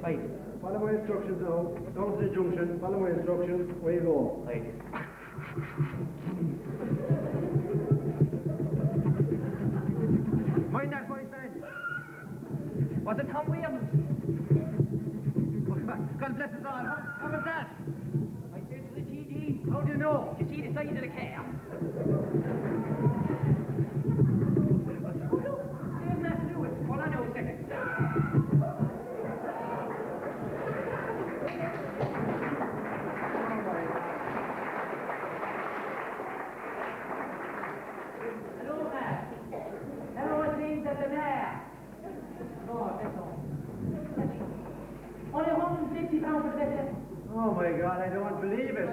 Right. Follow my instructions now. Down to the junction. Follow my instructions. Where you go. Right. Mind that, my friend. Was it Tom Williams? God bless us all. How was that? I said to the TG. How do you know? You see the size of the car? There's nothing to do with it. Hold on now a second. Hello, Matt. Hello, it seems at the mayor. Oh, that's all. Only £150 for the bed. Oh my God, I don't believe it.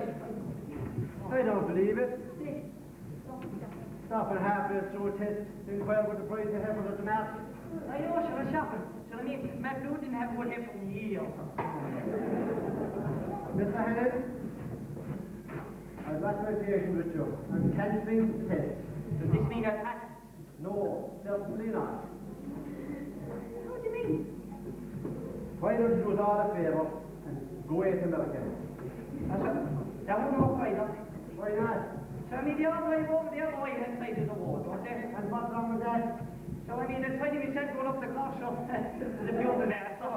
I don't believe it. Stop at half a through a test, inquire what the price of heifers at the mass. I know, she was shopping. So I mean, Matt Blue didn't have one heifer in years. Mr. Henry, I've got my patience with you. I'm cancelling the test. Does this mean that Pat? No, certainly not. What do you mean? Why don't you do us all a favour and go away to America? That won't work either. Why not? So I mean, the other way over the other way hand side of the wall, don't they? And what's wrong with that? So I mean, the 20% going up the cost of the building there, so.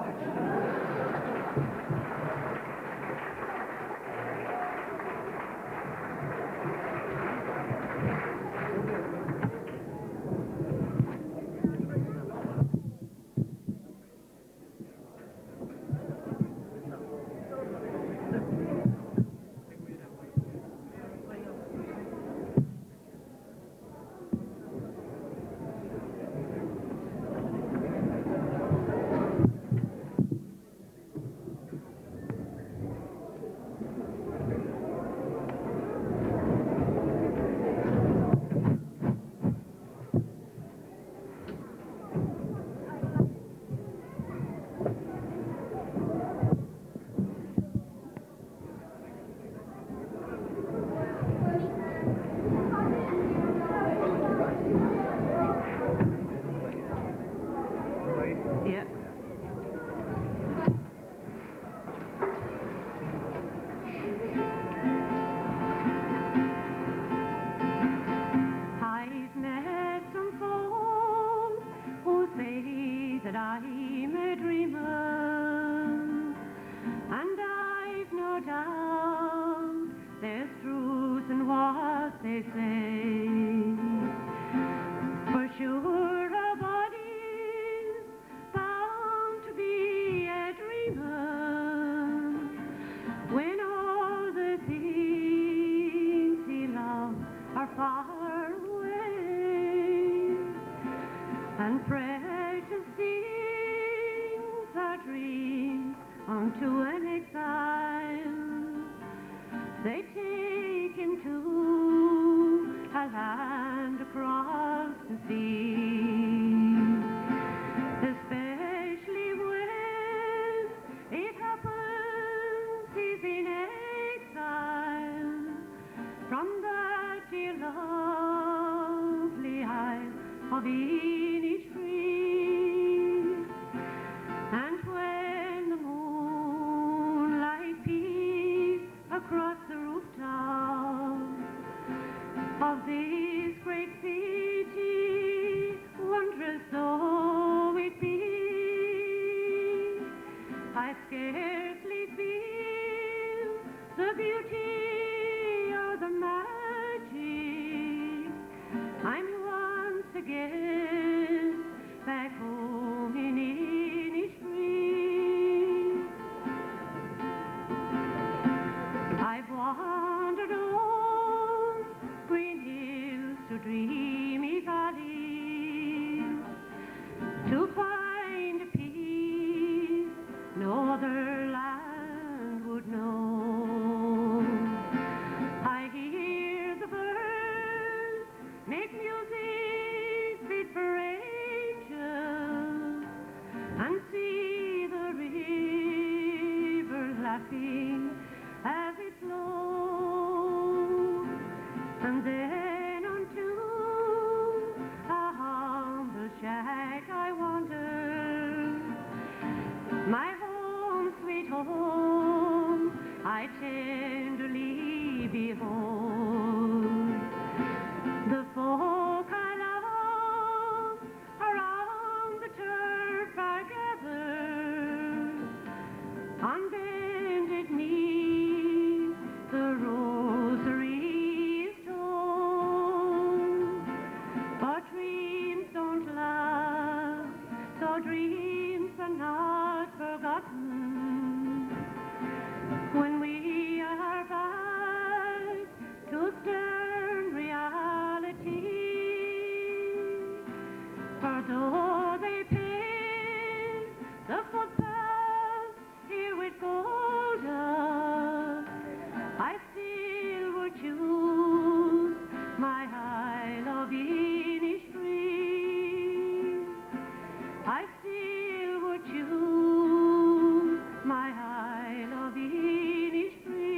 I tenderly behold the folk I love around the turf are gathered. On bended knee the rosary is told, but dreams don't last, so dreams are not forgotten. When we are back to stern reality, for though they paint the footpath here with gold dust, I still would choose my high love Inish free. I still would choose my high love Inish free.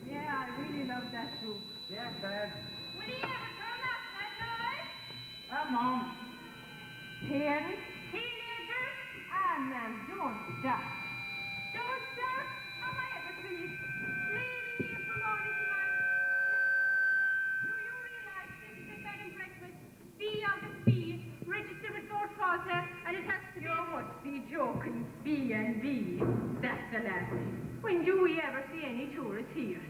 Yeah, I really love that book. Yes, Dad. Will you ever turn up that noise? Mom. Parents, teenagers, and now don't stop. Don't stop? How am I ever finished? Leaving here from morning to night. Do you realize this is a bed and breakfast? B out of B, registered with Fort Walter, and it has to be... You must be joking. B&B. That's the last. When do we ever see any tourists here?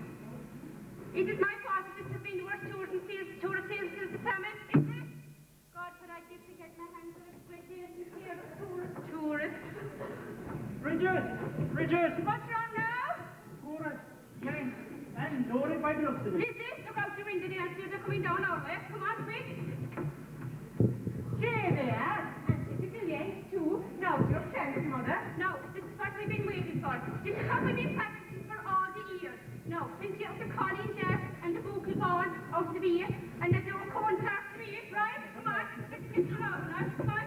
Is it my fault that this has been the worst tourist sales since the famine? Is it? God, could I give to get my hands on a expectation here of tourists? Bridget! What's wrong now? Tourists, Jane, and Dory by the looks of it. Lizzie, look out your window there and see if they're coming down our way. Come on, quick. Here they are. And typical Yanks, too. Now, your chance, Mother. No, this is what we've been waiting for. This is what we've been practicing for all the years. No, since you have the collies there and the vocal ball out of the beer and the door corn starts to be it, right? Come on, let's get it out now. Come on.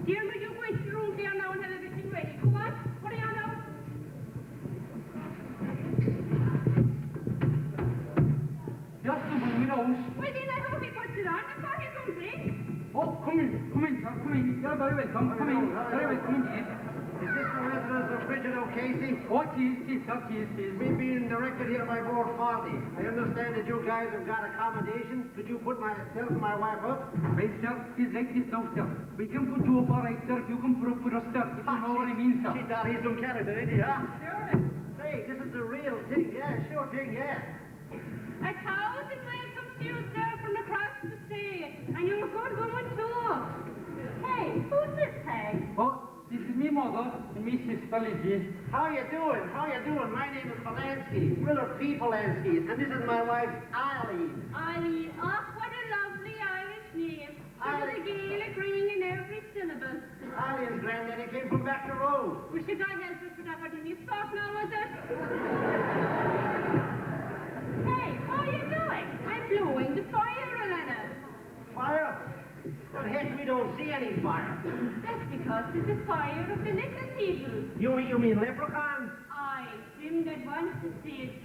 Dear, will you go into the room there now and have everything ready? Come on, what are you on now? Just the windows. Well, then I hope he puts it on. That's all he's going to bring. Oh, come in, sir, come in. You're very welcome. Come in. Very welcome indeed. Is this the residence of Bridget O'Casey? Oh, cheese, sir, cheese. We've been directed here by Board 40. I understand that you guys have got accommodation. Could you put myself and my wife up? Well, sir, it's like this now, sir. We can put you up all right, sir, if you can put up with us, sir. If you know what I mean, sir. She thought he's from Canada, didn't he, huh? Sure. Say, this is the real thing. Yeah, sure thing, yeah. 1,000 welcomes to you, sir, from across the state. And you're a good woman, too. Hey, who's this peg? Oh, this is me mother and me sister Lizzie. How you doing? My name is Polanski, Willard P. Polanski, and this is my wife, Eileen. Eileen, oh, what a lovely Irish name. With a Gaelic ring in every syllable. Eileen's granddaddy came from back the road. Well, should God help us with that? What did you stop now, was it? Hey, how are you doing? I'm blowing the fire, Alana. Fire? Well, heck, we don't see any fire. That's because it's the fire of the little people. You mean leprechauns?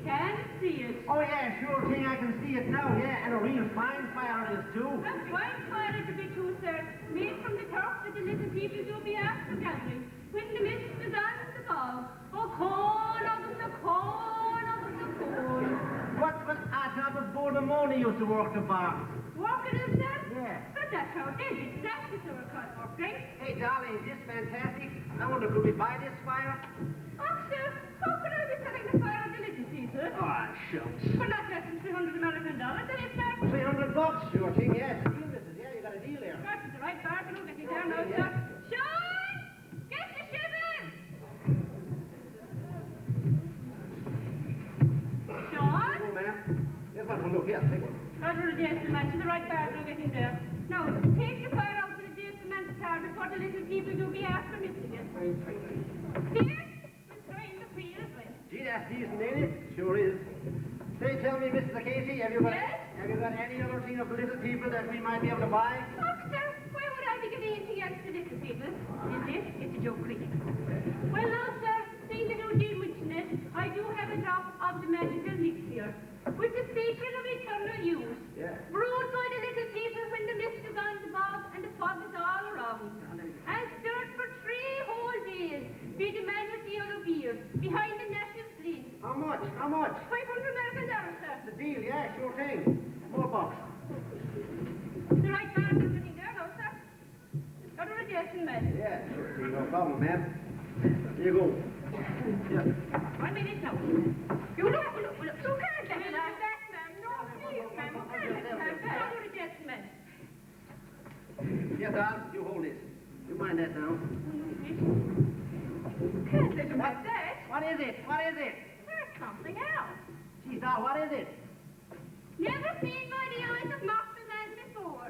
can see it. Oh, yeah, sure thing, I can see it now, yeah, and a real fine fire it is, too. A fine fire to be too, sir. Made from the turf that the little people do be after gathering. When the mist is on the bog. Oh, corn of them, the corn of them, the corn. What was Adam of Bordemoni used to work the bar? Walking is that? Yeah. But that's how it is. Exactly so we're called working. Hey, darling, is this fantastic? I wonder, could we buy this fire? Oh, sir, how could I be selling the fire of the little people? Oh, shucks. For not less than $300 American, then it's that. $300, sure thing, yeah, it's a deal, missus. Yeah, you got a deal there. Right, it's the right bar, but don't get me down now, sir. Sean! Get the ship in! Sean? Oh, ma'am. Here's one. Look, here, take one. Roger the gentleman, to the right bar, don't get in there. Now, take the fire out to the gentleman's car before the little people do be after missing it. Here, we'll try in the field with. Gee, that's decent, ain't it? Sure is. Say, tell me, Mr. Casey, have you got Yes? any other thing of the little people that we might be able to buy? Oh, sir, why would I be giving anything else to little people? Is this? It's a joke, really. Well, now, sir, seeing the new deal with it, I do have a drop of the magical mixture, with the secret of eternal use. Yeah. Brewed by the little people when the mist is on the bog and the fog is all around. And stirred for 3 whole days, be the man with the yellow beard, behind the national fleet. How much? How much? $500 American, sir. The deal, yeah, sure thing. More box. The right man is sitting there now, sir. Got a rejection, man. Yeah, sure thing, no problem, ma'am. Here you go. Yeah. 1 minute now. You look. You can't let me like that, ma'am. No, please, ma'am. You can't let me like that. Got a rejection, man. Here, Don, you hold this. You mind that now. You can't let him like that. What is it? What is it? There's something else. Gee, Don, what is it? Never seen by the eyes of mortal man before.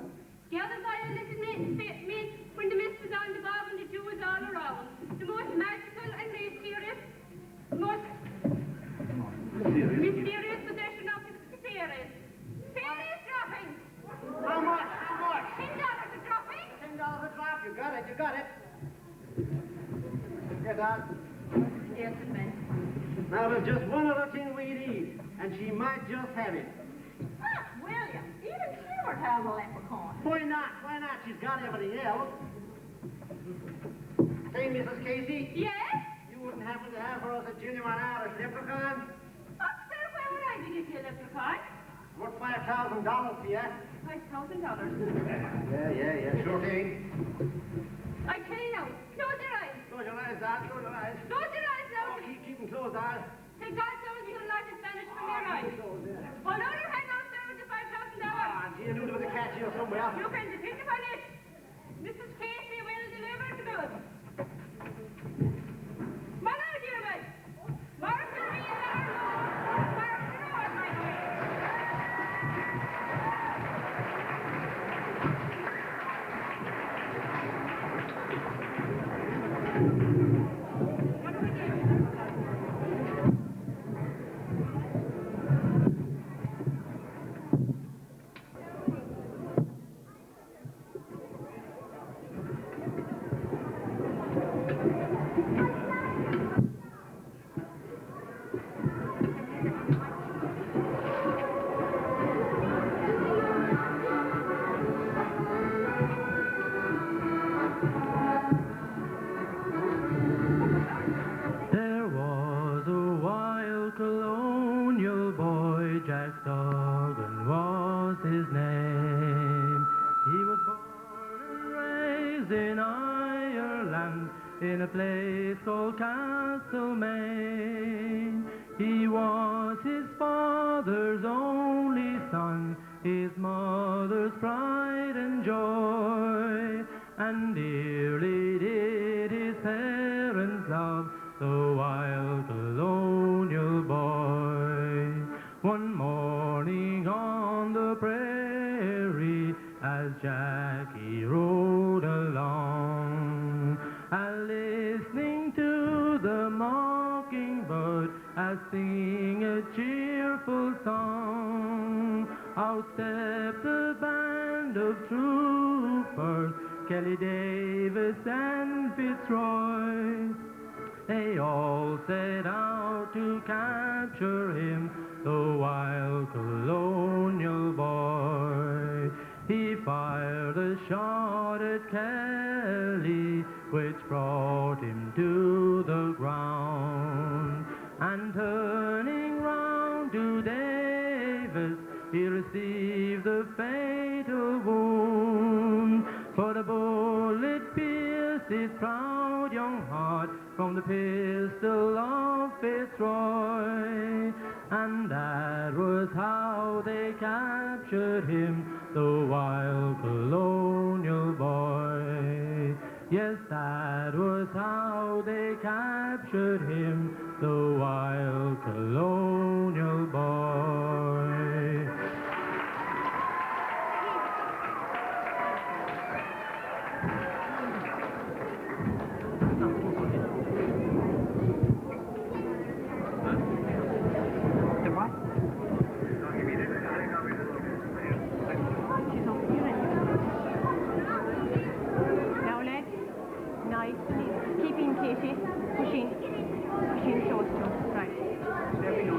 Gathered by a little mist when the mist is on the bog and the dew is all around. The most magical and mysterious possession of the fairies. Fairies dropping. How much? How much? $10 a dropping. $10 a drop. You got it. You got it. Here, Don. Yes, man. Now, there's just one other thing we need, and she might just have it. Ah, William, even she would have a leprechaun. Why not? Why not? She's got everything else. Say, Mrs. Casey, Yes? you wouldn't happen to have for us a genuine Irish leprechaun? Oh, sir, where would I be getting a leprechaun? Worth $5,000 for you. $5,000. Yeah, sure thing. I tell you now, close your eyes. Close your eyes, Dad, close your eyes. Close your eyes now. Oh, keep them closed, Dad. Say God knows you will not vanish from your eyes. Closed, yeah. Hold on your hand out there with the $5,000. Ah, gee, I knew there was a catch here somewhere. You can depend upon it. Mrs. Casey will deliver the goods. My lord, gentlemen. Mark will be in our room. Mark the door, my dear. What do we do? There was a wild colonial boy, Jack Duggan was his name. He was born and raised in Ireland, in a place called Castlemaine. He was his father's only son, his mother's pride and joy, and dearly did his parents love the wild colonial boy. One morning on the prairie, as Jackie rode along, listening to the mockingbird as singing a cheerful song, out stepped a band of troopers, Kelly Davis and Fitzroy. They all set out to catch capture him, the wild colonial boy. He fired a shot at Kelly, which brought him to the ground. And turning round to Davis, he received a fatal wound. For the bullet pierced his proud young heart from the pistol of Fitzroy. And that was how they captured him, the wild colonial boy. Yes, that was how they captured him, the wild colonial boy. Now, lads, nice and easy. Keep in, Katie. Push in. Push in close to us. Right.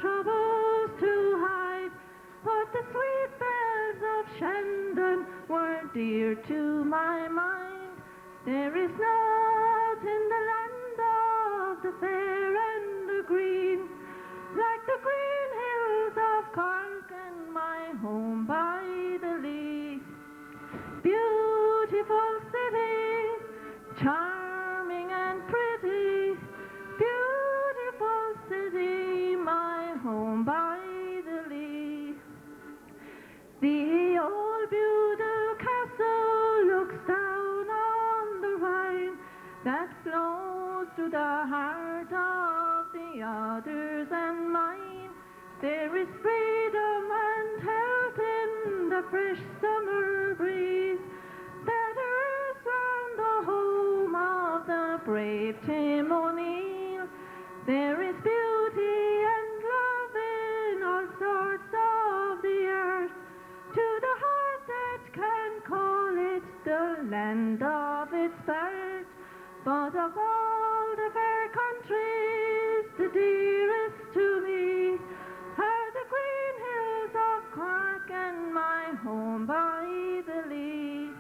troubles to hide. But the sweet bells of Shandon were dear to my mind. There is naught in the land of the fair and the green, like the green hills of Cork and my home by the Lee. Beautiful city, charming and pretty, beautiful city, my home by the Lee. The old Budel castle looks down on the Rhine that flows through the heart of the others and mine. There is freedom and health in the fresh summer breeze that errs round the home of the brave Tim O'Neill. There is beauty and love in all sorts of the earth, to the heart that can call it the land of its birth. But of all the fair countries, the dearest to me are the green hills of Cork and my home by the Lee.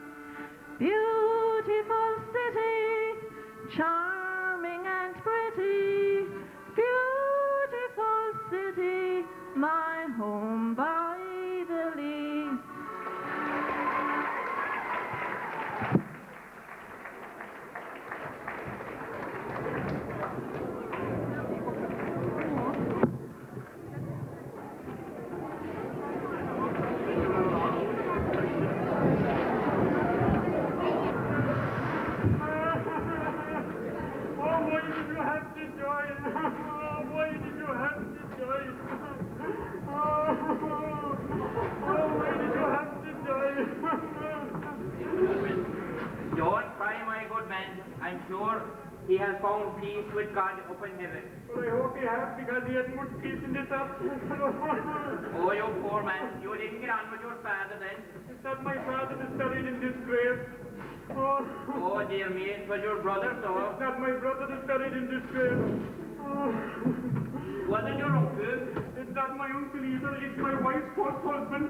Beautiful city, charming and pretty, beautiful city, my home by the Lee. Don't cry, my good man. I'm sure he has found peace with God up in heaven. Well, I hope he has, because he had much peace in this house. Oh, you poor man. You didn't get on with your father then. It's not my father that studied in this grave. Oh, Oh, dear me, it was your brother, it's so. not my brother that studied in this grave. Oh, Was it your uncle? it's not my uncle either. It's my wife's first husband.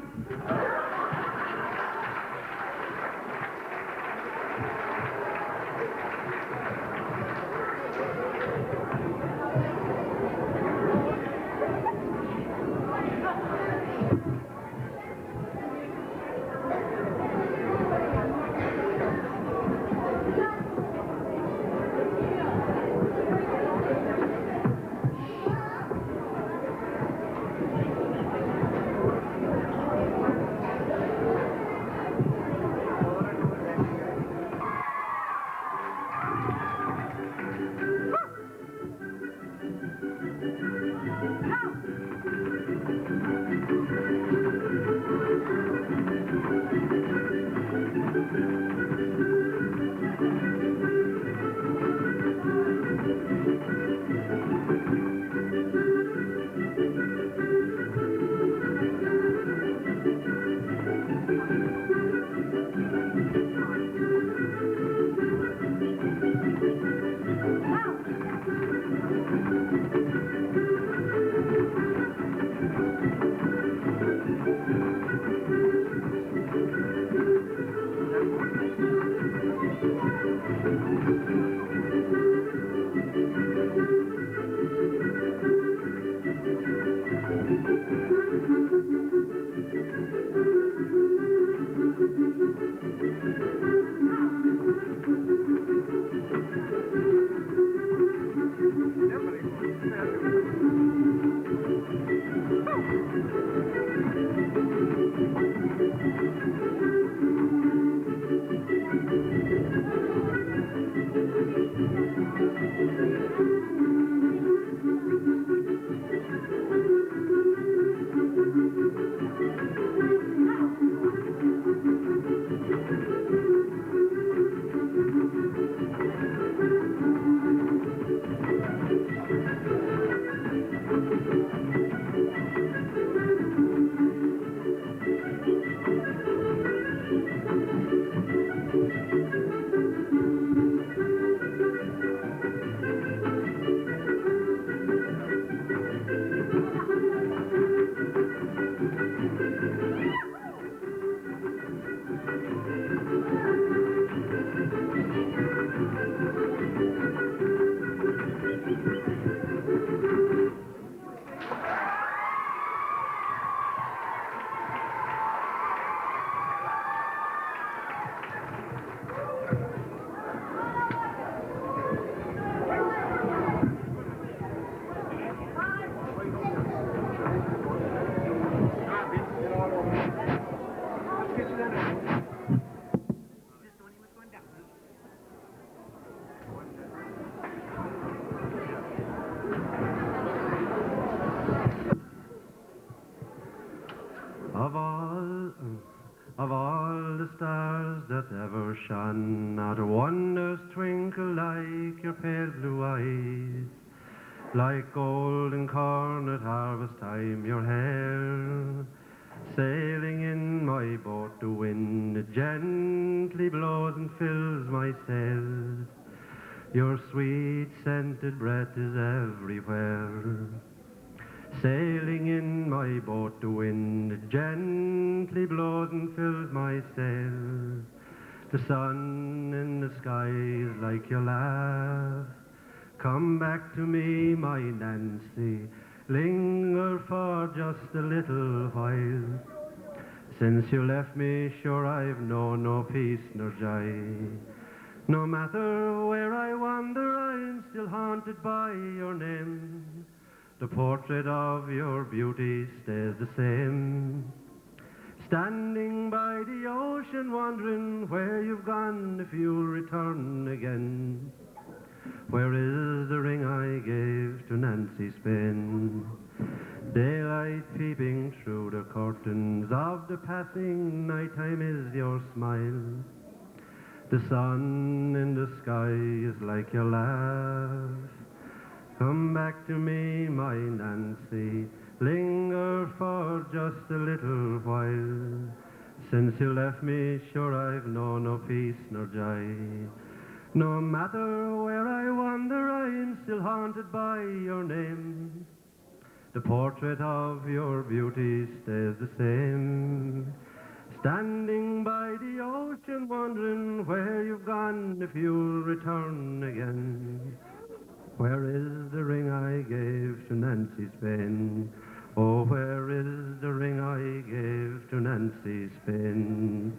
Of all the stars that ever shone, not one does twinkle like your pale blue eyes. Like golden corn at harvest time, your hair. Sailing in my boat, the wind it gently blows and fills my sails. Your sweet scented breath is everywhere. Sailing in my boat, the wind it gently blows and fills my sails. The sun in the sky is like your laugh. Come back to me, my Nancy, linger for just a little while. Since you left me, sure I've known no peace nor joy. No matter where I wander, I'm still haunted by your name. The portrait of your beauty stays the same. Standing by the ocean, wondering where you've gone, if you'll return again. Where is the ring I gave to Nancy Spain? Daylight peeping through the curtains of the passing nighttime is your smile. The sun in the sky is like your laugh. Come back to me, my Nancy, linger for just a little while. Since you left me, sure I've known no peace nor joy. No matter where I wander, I'm still haunted by your name. The portrait of your beauty stays the same. Standing by the ocean, wondering where you've gone, if you'll return again. Where is the ring I gave to Nancy Spain? Oh, where is the ring I gave to Nancy Spain?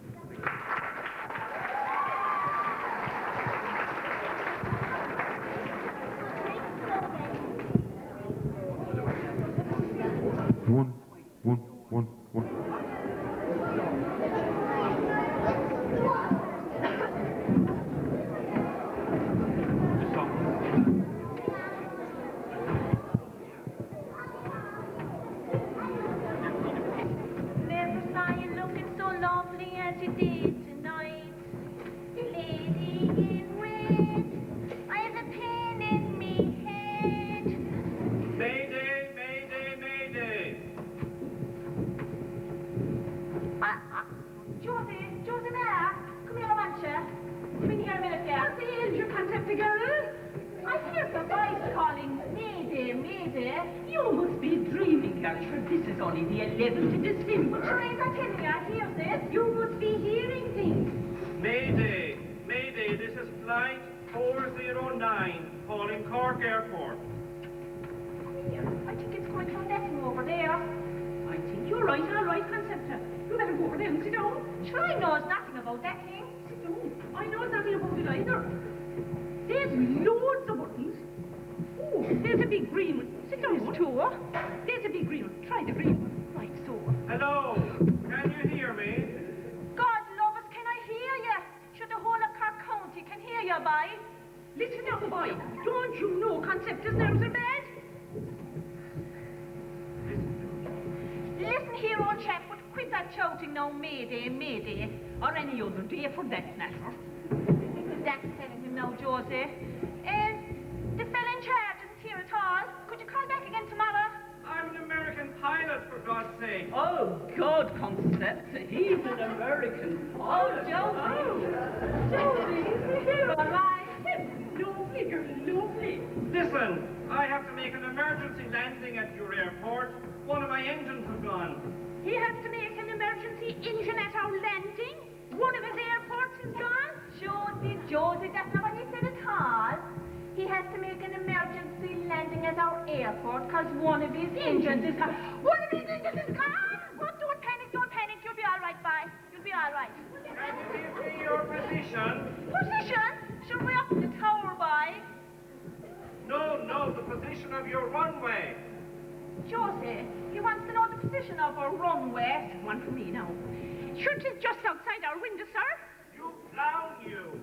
One. Never saw you looking so lovely as you did tonight. Lady in red, I have a pain in me head. Mayday, mayday, mayday. Josie there, come here a mancha. Come in here a minute there. What the hell's your concept, girl? I hear the voice calling, Mayday, Mayday. You must be dreaming, Gertrude. This is only the 11th of December. Therese, I tell you, I hear this. You must be hearing things. Mayday, mayday, this is flight 409, calling Cork Airport. Come here. I think it's going from that over there. I think you're right, all right, Concepta. You better go over there and sit down. Sure, I knows nothing about that thing. Sit down. I know nothing about it either. There's loads of buttons. Oh, there's a big green one. Sit down, two. There's a big green one. Try the green one. Right, so. Hello, can you hear me? God love us, can I hear you? Should the whole of Cork County can hear you, boy? Listen now, boy. Don't you know Concepta's nerves are bad? Listen here, old chap, but quit that shouting now, Mayday, Mayday. Or any other day for that matter. That's telling him now, Josie. The fella in charge isn't here at all. Could you call back again tomorrow? I'm an American pilot, for God's sake. Oh, God, Concepta. He's an American pilot. Josie, you're all right. Lovely, girl, lovely. Listen, I have to make an emergency landing at your airport. One of my engines has gone. He has to make an emergency engine at our landing. One of his airports is gone. Josie, that's not what he said at all. He has to make an emergency landing at our airport because one of his engines is gone. One of his engines is gone! Oh, don't panic. You'll be all right, bye. You'll be all right. Can you give me your position? Position? Should we up in the tower, boy? No, the position of your runway. Josie, he wants to know the position of our runway. One for me now. Sure, 'tis just outside our window, sir. You clown, you.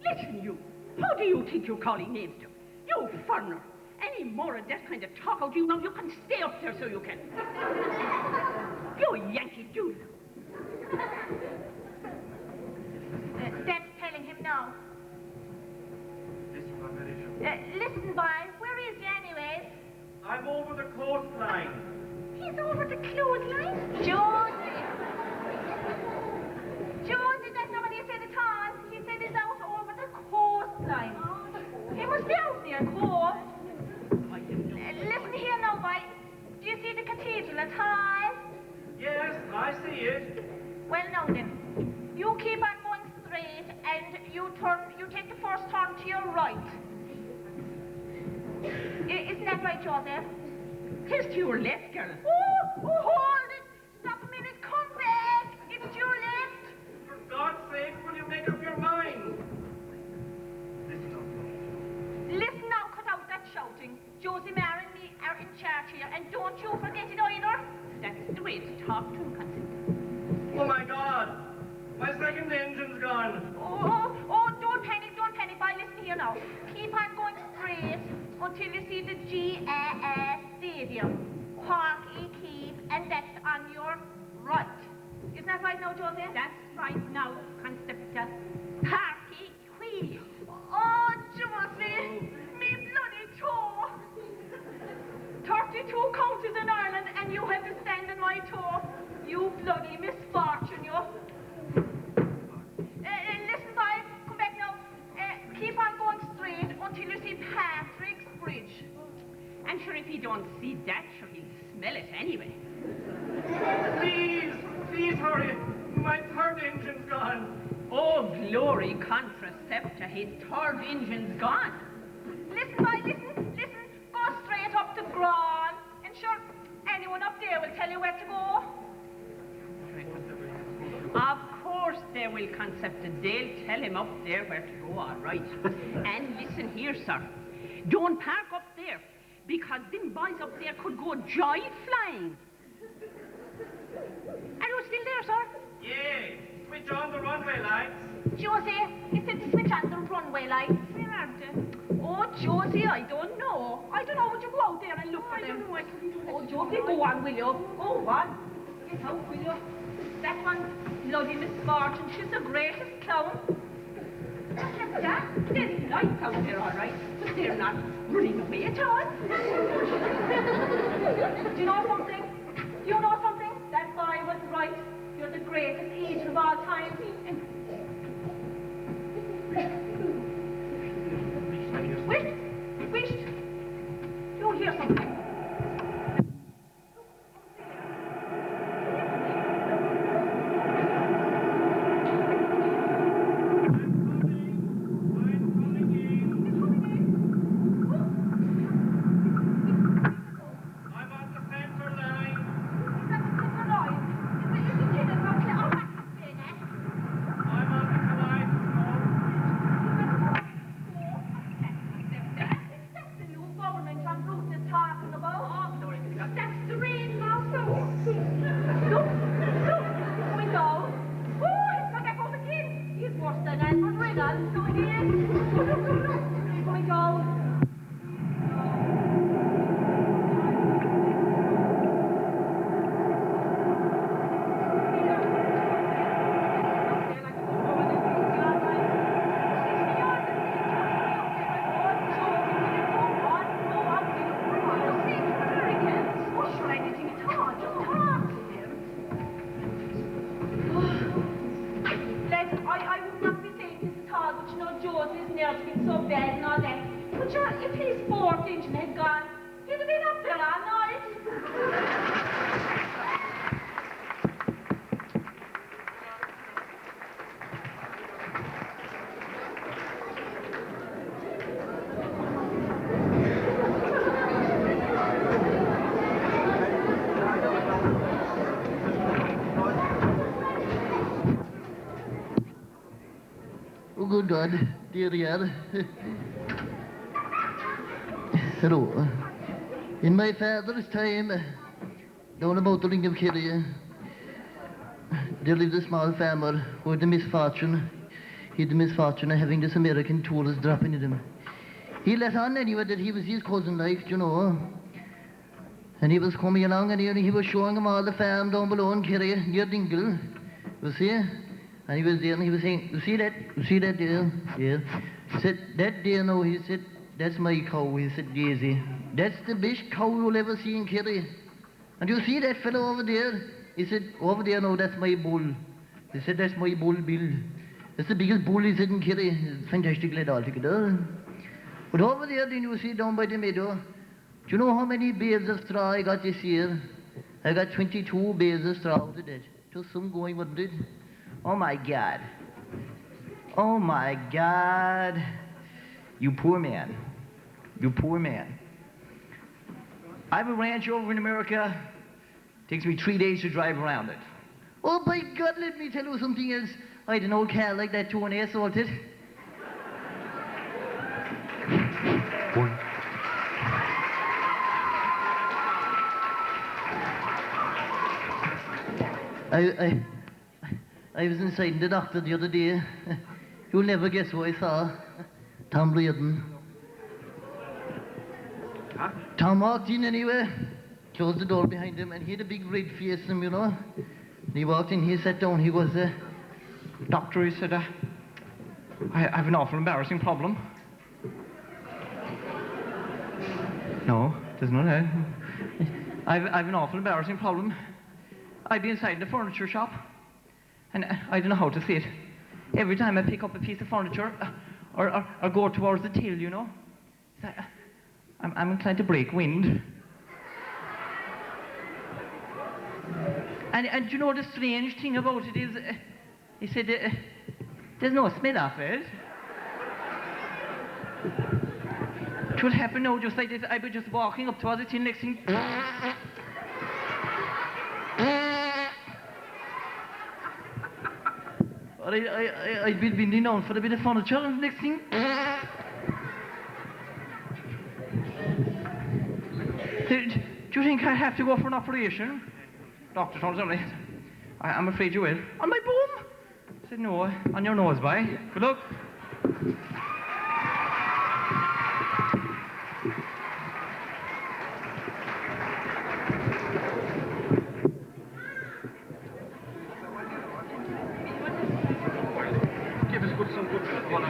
Listen, you. How do you think you're calling names to? You foreigner. Any more of that kind of talk out you know, you can stay up there so you can. You Yankee Jews. That's telling him no. Listen, boy, where is he anyways? I'm over the coastline. He's over the clothesline. Jonesy. Jonesy, that's not what he said at all. He said he's out over the coastline. He must be out there, coast. Listen here now, boy. Do you see the cathedral at all? Yes, I see it. Well, now then, you keep on going straight and you take the first turn to your right. Isn't that right, Joseph? Tis to your left, girl. Oh, hold it! Stop a minute, come back! It's to your left! For God's sake, will you make up your mind? Listen now, cut out that shouting. Josie, Mary and me are in charge here, and don't you forget it either. That's the way to talk to him, Constance. Oh my God! My second engine's gone. Oh, don't panic, boy. Listen here now. Keep on going straight until you see the GAA Stadium. Park, keep, and that's on your right. Isn't that right now, Joseph? That's right now, Concepta. Parky Queen. Oh, Josie, me bloody toe. 32 counties in Ireland, and you have to stand in my toe. You bloody misfortune, you. Listen, boy, come back now. Keep on going straight until you see Patrick's Bridge. I'm sure if he don't see that, sure he'll smell it anyway. Please hurry. My third engine's gone. Oh, glory, contracepta, his third engine's gone. Listen, boy, listen. Go straight up to Gran, and sure, anyone up there will tell you where to go. Of course they will, Concepta. They'll tell him up there where to go, all right. And listen here, sir. Don't park up there, because them boys up there could go joy flying. Are you still there, sir? Yeah, switch on the runway lights. Josie, you said to switch on the runway lights. Where are they? Oh, Josie, I don't know. Would you go out there and look for them? I couldn't do Oh, Josie, go on, will you? Go on. Get out, will you? That one, bloody misfortune. She's the greatest clown. Look at that. There's lights out there, all right, but they're not running away at all. Do you know something? That boy was right. You're the greatest agent of all time. Wished. You hear something? Oh, good God, dear God. Hello. In my father's time, down about the ring of Kerry, there lived a small farmer who had the misfortune of having this American tourist dropping at him. He let on anyway that he was his cousin, like, you know. And he was coming along and he was showing him all the farm down below in Kerry, near Dingle. You see? And he was there and he was saying, you see that there? Yeah. He said, that there now, he said, that's my cow. He said, Daisy. That's the best cow you'll ever see in Kerry. And you see that fellow over there? He said, over there now, that's my bull. He said, that's my bull Bill. That's the biggest bull he said in Kerry. Fantastic lad altogether. But over there, then you see down by the meadow, do you know how many bales of straw I got this year? I got 22 bales of straw out of that. Just some going, wasn't it? Oh my God. Oh my God. You poor man. You poor man. I have a ranch over in America. Takes me 3 days to drive around it. Oh, by God, let me tell you something else. I had an old car like that too, and I assaulted. I was inside the doctor the other day. You'll never guess who I saw. Tom Reardon. Huh? Tom walked in anyway, closed the door behind him, and he had a big red face on him, you know. And he walked in, he sat down, he was, Doctor, he said, I have an awful embarrassing problem. No, there's no that. I've an awful embarrassing problem. I'd be inside the furniture shop, and I don't know how to say it. Every time I pick up a piece of furniture, or go towards the till, you know, I'm inclined to break wind. And you know the strange thing about it is, he said, there's no smell of it. It would happen now just like this. I'd be just walking up towards the till, next thing. Or I'd be bending down for a bit of furniture, and next thing. Do you think I have to go for an operation? Doctor told me, I'm afraid you will. On my boom? I said, no, on your nose, boy. Good luck. Give us some good one.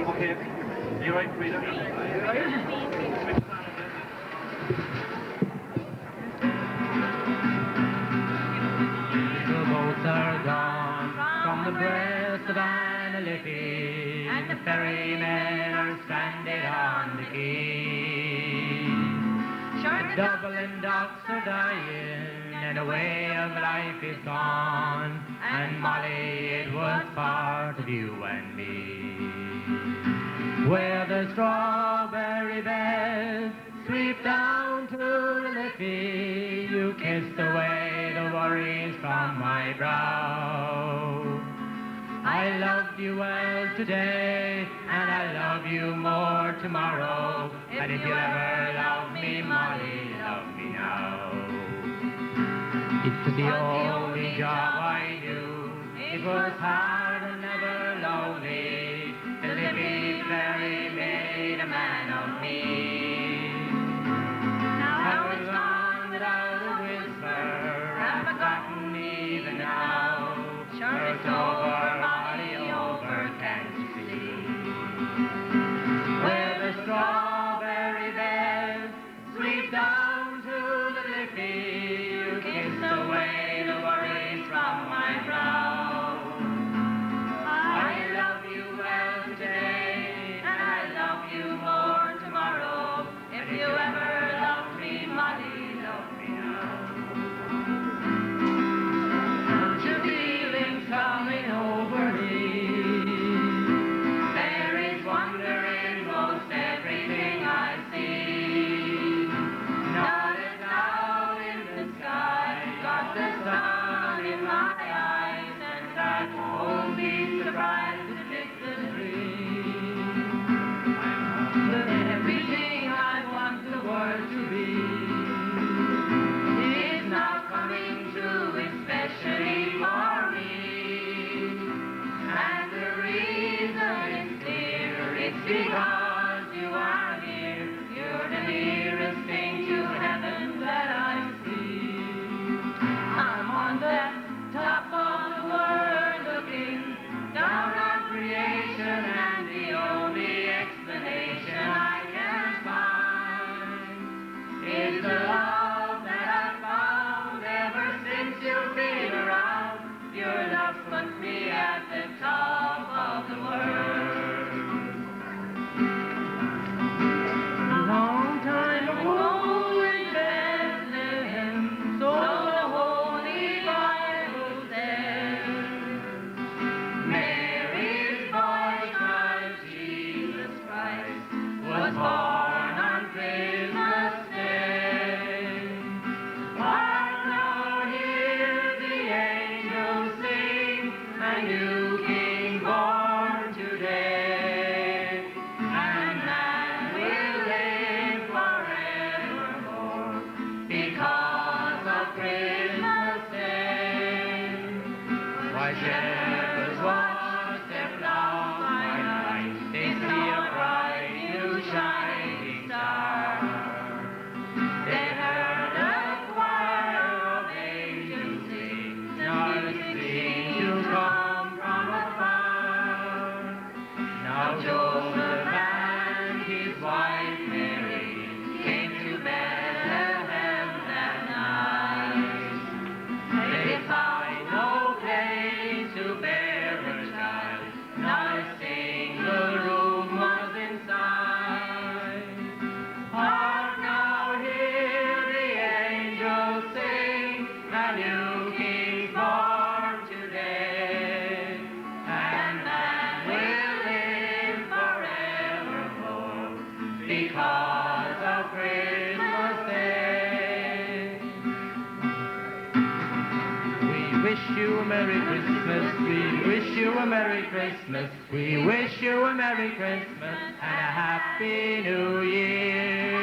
Okay, you're right, Frida. The boats are gone from the breast of Annalippi, and the ferrymen are stranded on the quay. The Dublin docks are dying, and the way of life is gone, and Molly, it was part of you and me. Where the strawberry beds sweep down to the Liffey, you kissed away the worries from my brow. I loved you well today, and I love you more tomorrow. And if you ever love me, Molly, love me now. It's the only job I knew. It was hard and never lonely. The Libby ferry made a man of me. Now I was gone without a whisper, I'm forgotten even now. Sure it's over, Molly, over, can't you see? Where the strawberry beds sweep down to the Liffey, you kissed away the worries from my brow. I love you well today, and I love you more tomorrow. because you are here. You're the nearest thing to heaven that I see. I'm on the top of the world looking down on creation, and the only explanation I can find is the love that I've found ever since you've been around. Your love put me at the top of the world. A long time ago in Bethlehem, so the Holy Bible says, Mary's boy child, Jesus Christ, was born on Christmas Day. Hark now, hear the angels sing, a new King born today, and man will live forevermore because of Christmas Day. Why shepherds watch their flocks by night, they see a bright new shining star. They heard a choir of angels sing, now the singing come from afar. Now Joseph and his wife Mary came to Bethlehem that night. They found no place to bear a child, not a single room was inside. Hark now, hear the angels sing, a new King's born today, and man will live forevermore because of Christmas Day. We wish you a Merry Christmas, we wish you a Merry Christmas, we wish you a Merry Christmas and a Happy New Year.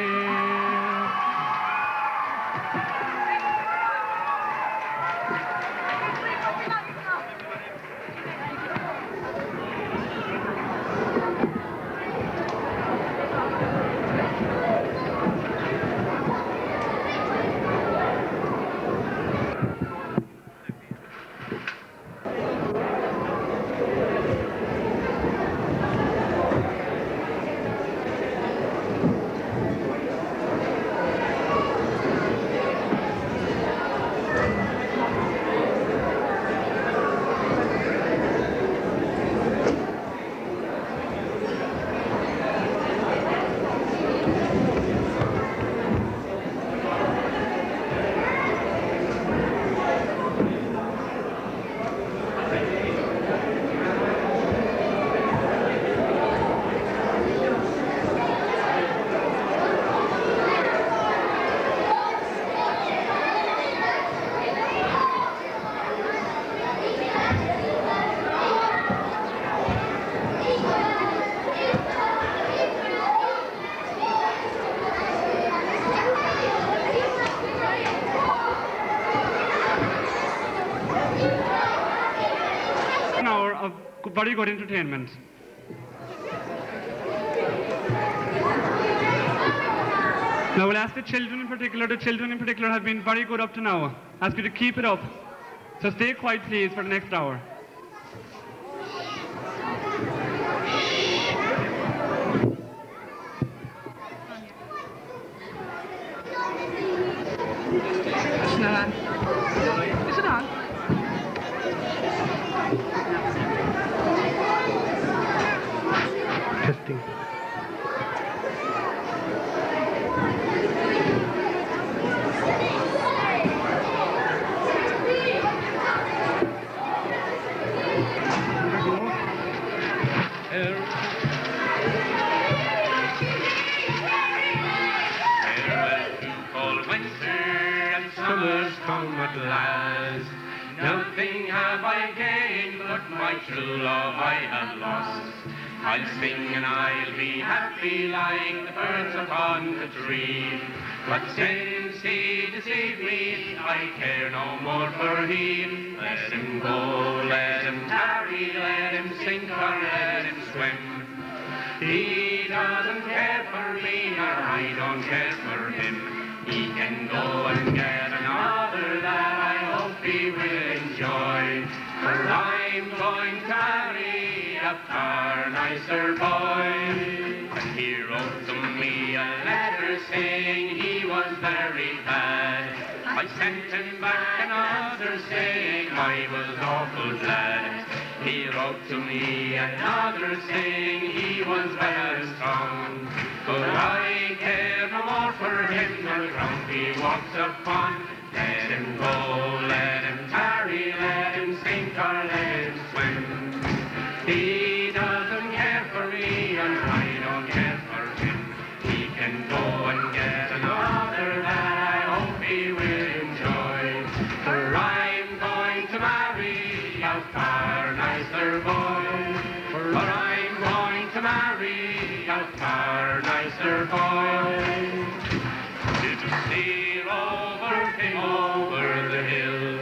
An hour of very good entertainment. Now we'll ask the children in particular have been very good up to now. Ask you to keep it up. So stay quiet please for the next hour. Is it on? Testing. Summer's come at last. Nothing have I gained, but my true love I have lost. I'll sing and I'll be happy like the birds upon the tree. But since he deceived me, I care no more for he. Let him go, let him tarry, let him sink or let him swim. He doesn't care for me, or I don't care for him. He can go and get another that I hope he will enjoy. For I'm going to marry a far nicer boy. And he wrote to me a letter saying he was very bad. I sent him back another saying I was awful glad. He wrote to me another saying he was well and strong. But I care no more for him nor the ground he walks upon. Let him go, let him tarry, let him sink or let him swim. He doesn't care for me and I don't care for him. He can go and get another that I hope he will enjoy. For I'm going to marry a far nicer boy. For I'm going to marry a far nicer boy. Little steer over the hill,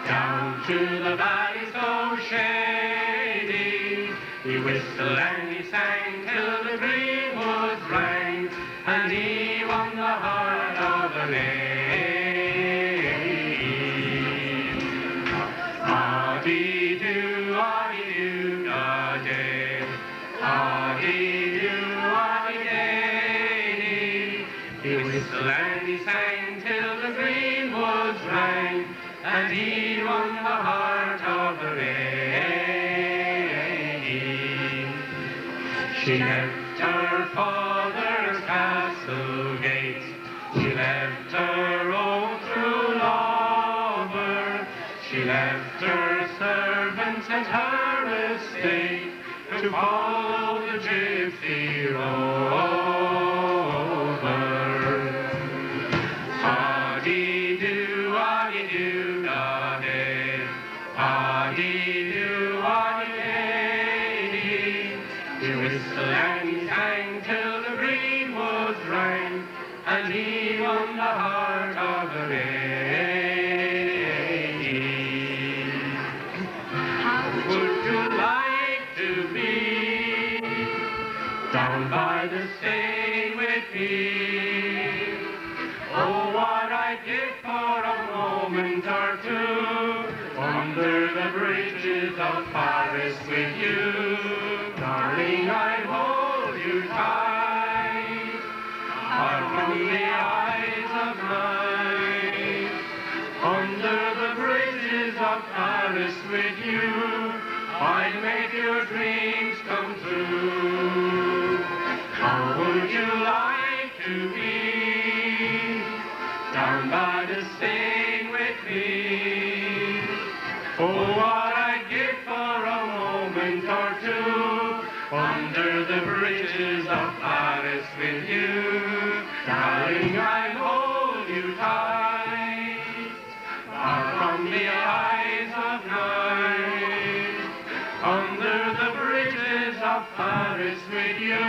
down to the valley so shady. He whistled and he sang till the greenwoods rang, and he won the heart of the lady. Ah-dee-doo, ah-dee-doo, da-day. Ah-dee-doo, ah-dee-day. He whistled and he sang till the greenwoods rang, and he won the heart of the lady. She left her father's castle gate, she left her old true lover, she left her servants and her estate to follow the gypsy rover. Ah-dee-doo, ah-dee-doo, da-day. Ah-dee-doo, ah-dee-day. He whistled and he sang till the greenwoods rang, and he won the heart of the lady. How would you like to be down by the Seine with me? Oh, what I'd give for a moment or two under the bridges of Paris with you. Darling, I'll hold you tight, far from the eyes of night. Under the bridges of Paris with you, I'd make your dreams come true. How would you like to be down by the Seine with me? Oh, what I'd give for a moment or two under the bridges of Paris with you. Darling, I'll hold you tight, far from the eyes of night. Under the bridges of Paris with you,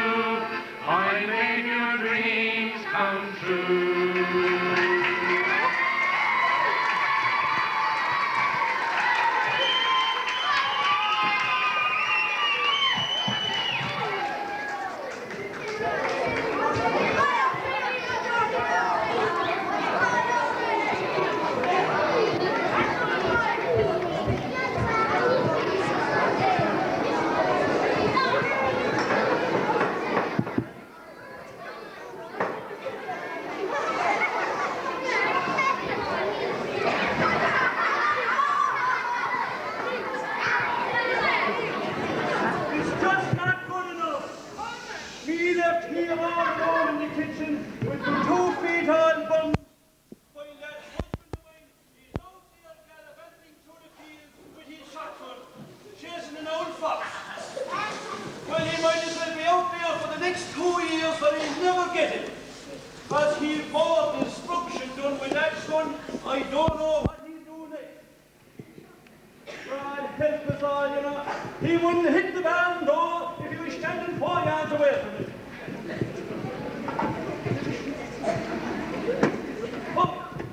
I make your dreams come true. He wouldn't hit the barn door if he was standing 4 yards away from it. Oh,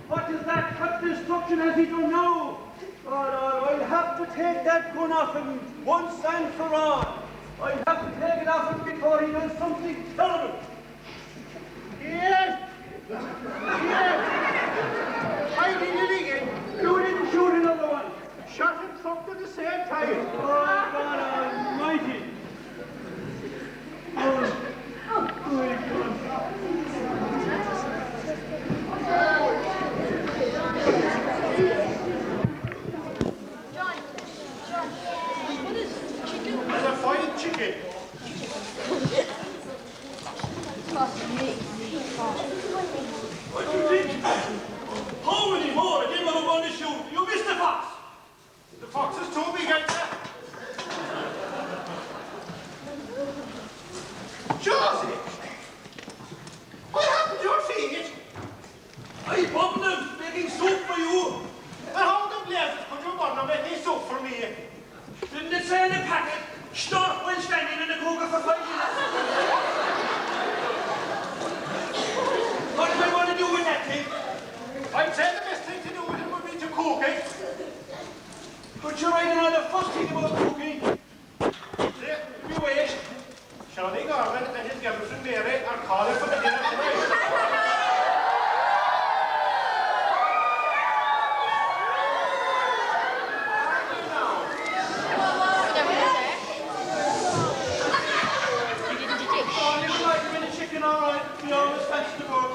what is that? What destruction has he done now? Oh, I'll have to take that gun off him once and for all. I'll have to take it off him before he knows What do you think? How many more of them are going to shoot? You missed the fox. The fox is too big, ain't it? Josie! What happened to your feet? I bombed them making soup for you. And how the blazes could you bomb them making soup for me? Didn't it say in the packet, stop when standing in the cooker for 5 minutes? What do I want to do with that thing? I'd say the best thing to do with it would be to cook it. But you're right on the first thing about cooking. There, you wait. Shawnee Garland and his girlfriend Mary are calling for the dinner tonight. Alright, we always fetch the book.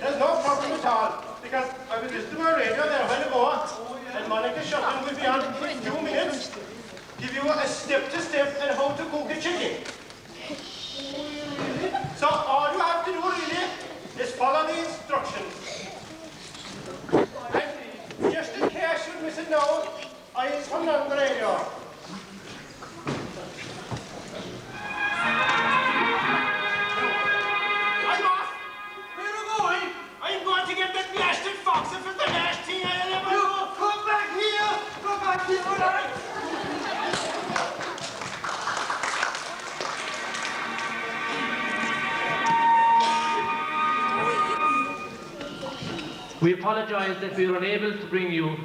There's no problem at all, because I was listening to my radio there a while ago, and Monica Shotton will be on in 2 minutes. Give you a step-to-step on how to cook a chicken. So all you have to do really is follow the instructions. And just in case you miss it now, I'll turn on the radio. I'm off. Where are you going? I'm going to get that blasted fox if it's the last thing I'll ever do. Come back here. Come back here, all right? We apologise that we are unable to bring you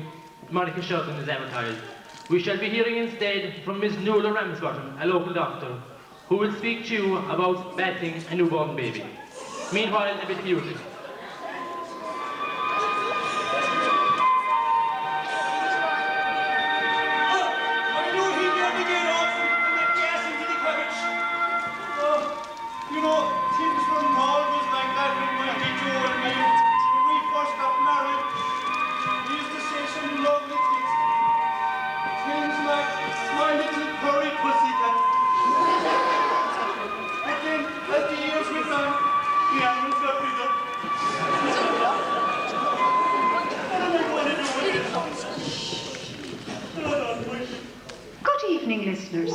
Monica Shotton as advertised. We shall be hearing instead from Ms. Nuala Ramsbottom, a local doctor, who will speak to you about battling a newborn baby. Meanwhile, a bit of music. You know, things weren't always like that when my Joe and me, when we first got married, we used to say some lovely things. Things like, my little curry pussycat. But then, as the years went on, the animals got bigger. What am I going to do with it? Good evening, listeners.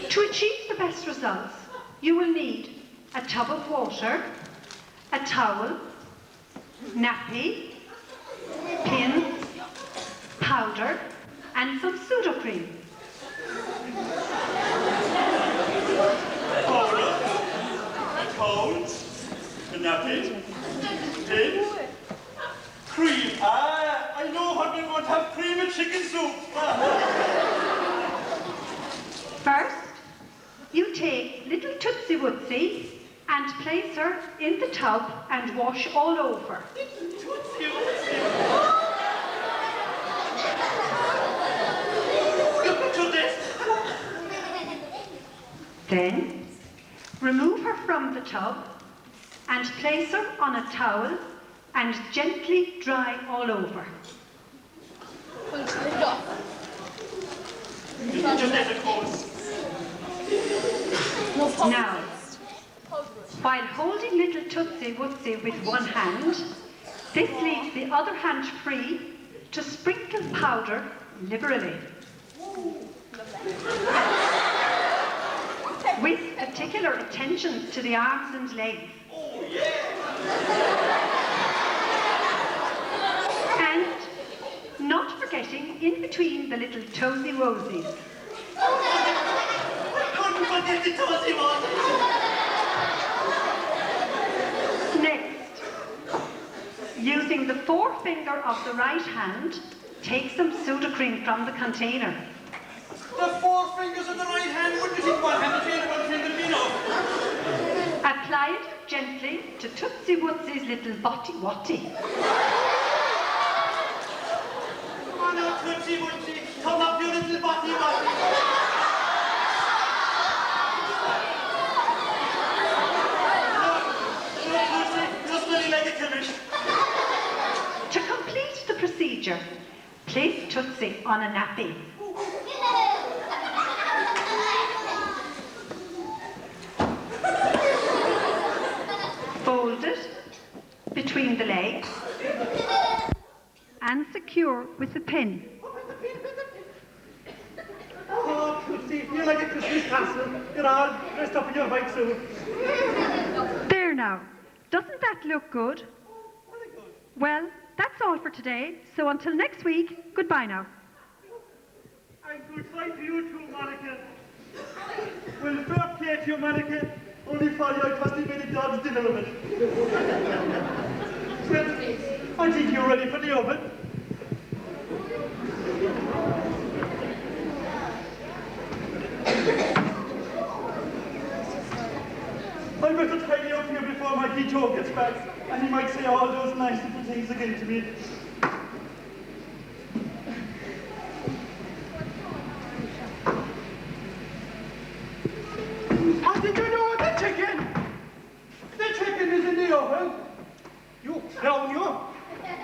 To achieve the best results, you will need a tub of water, a towel, nappy, pins, powder, and some pseudocream. Powder, towel, nappy, pins, cream. Ah, I know what we're going to have, cream and chicken soup. First, you take little Tootsie Wootsie and place her in the tub and wash all over. Tootsie Wootsie. Look to this. Then, remove her from the tub and place her on a towel and gently dry all over. Now, while holding little Tootsie Wootsie with one hand, this leaves the other hand free to sprinkle powder liberally. With particular attention to the arms and legs. And not forgetting in between the little toesy woesies. Couldn't forget the tootsie woesies. Next, using the forefinger of the right hand, take some pseudocream from the container. The 4 fingers of the right hand, wouldn't you think one hand available between the beano? Apply it gently to Tootsie Wootsie's little botty watty. Come on now, Tootsie Wootsie, turn up your little botty watty. Look, procedure. Place Tootsie on a nappy. Fold it between the legs and secure with a pin. Oh, Tootsie, you're like a Christmas castle. You're all dressed up in your white suit. There now. Doesn't that look good? Well, that's all for today. So until next week, goodbye now. And goodbye to you too, Monica. Well, fair play to you, Monica. Only for you, I cost you many dogs dinner of it. Well, I think you're ready for the oven. I better tidy up here before my Joe gets back, and he might say all those nice little things again to me. How did you know the chicken? The chicken is in the oven. You clown, you.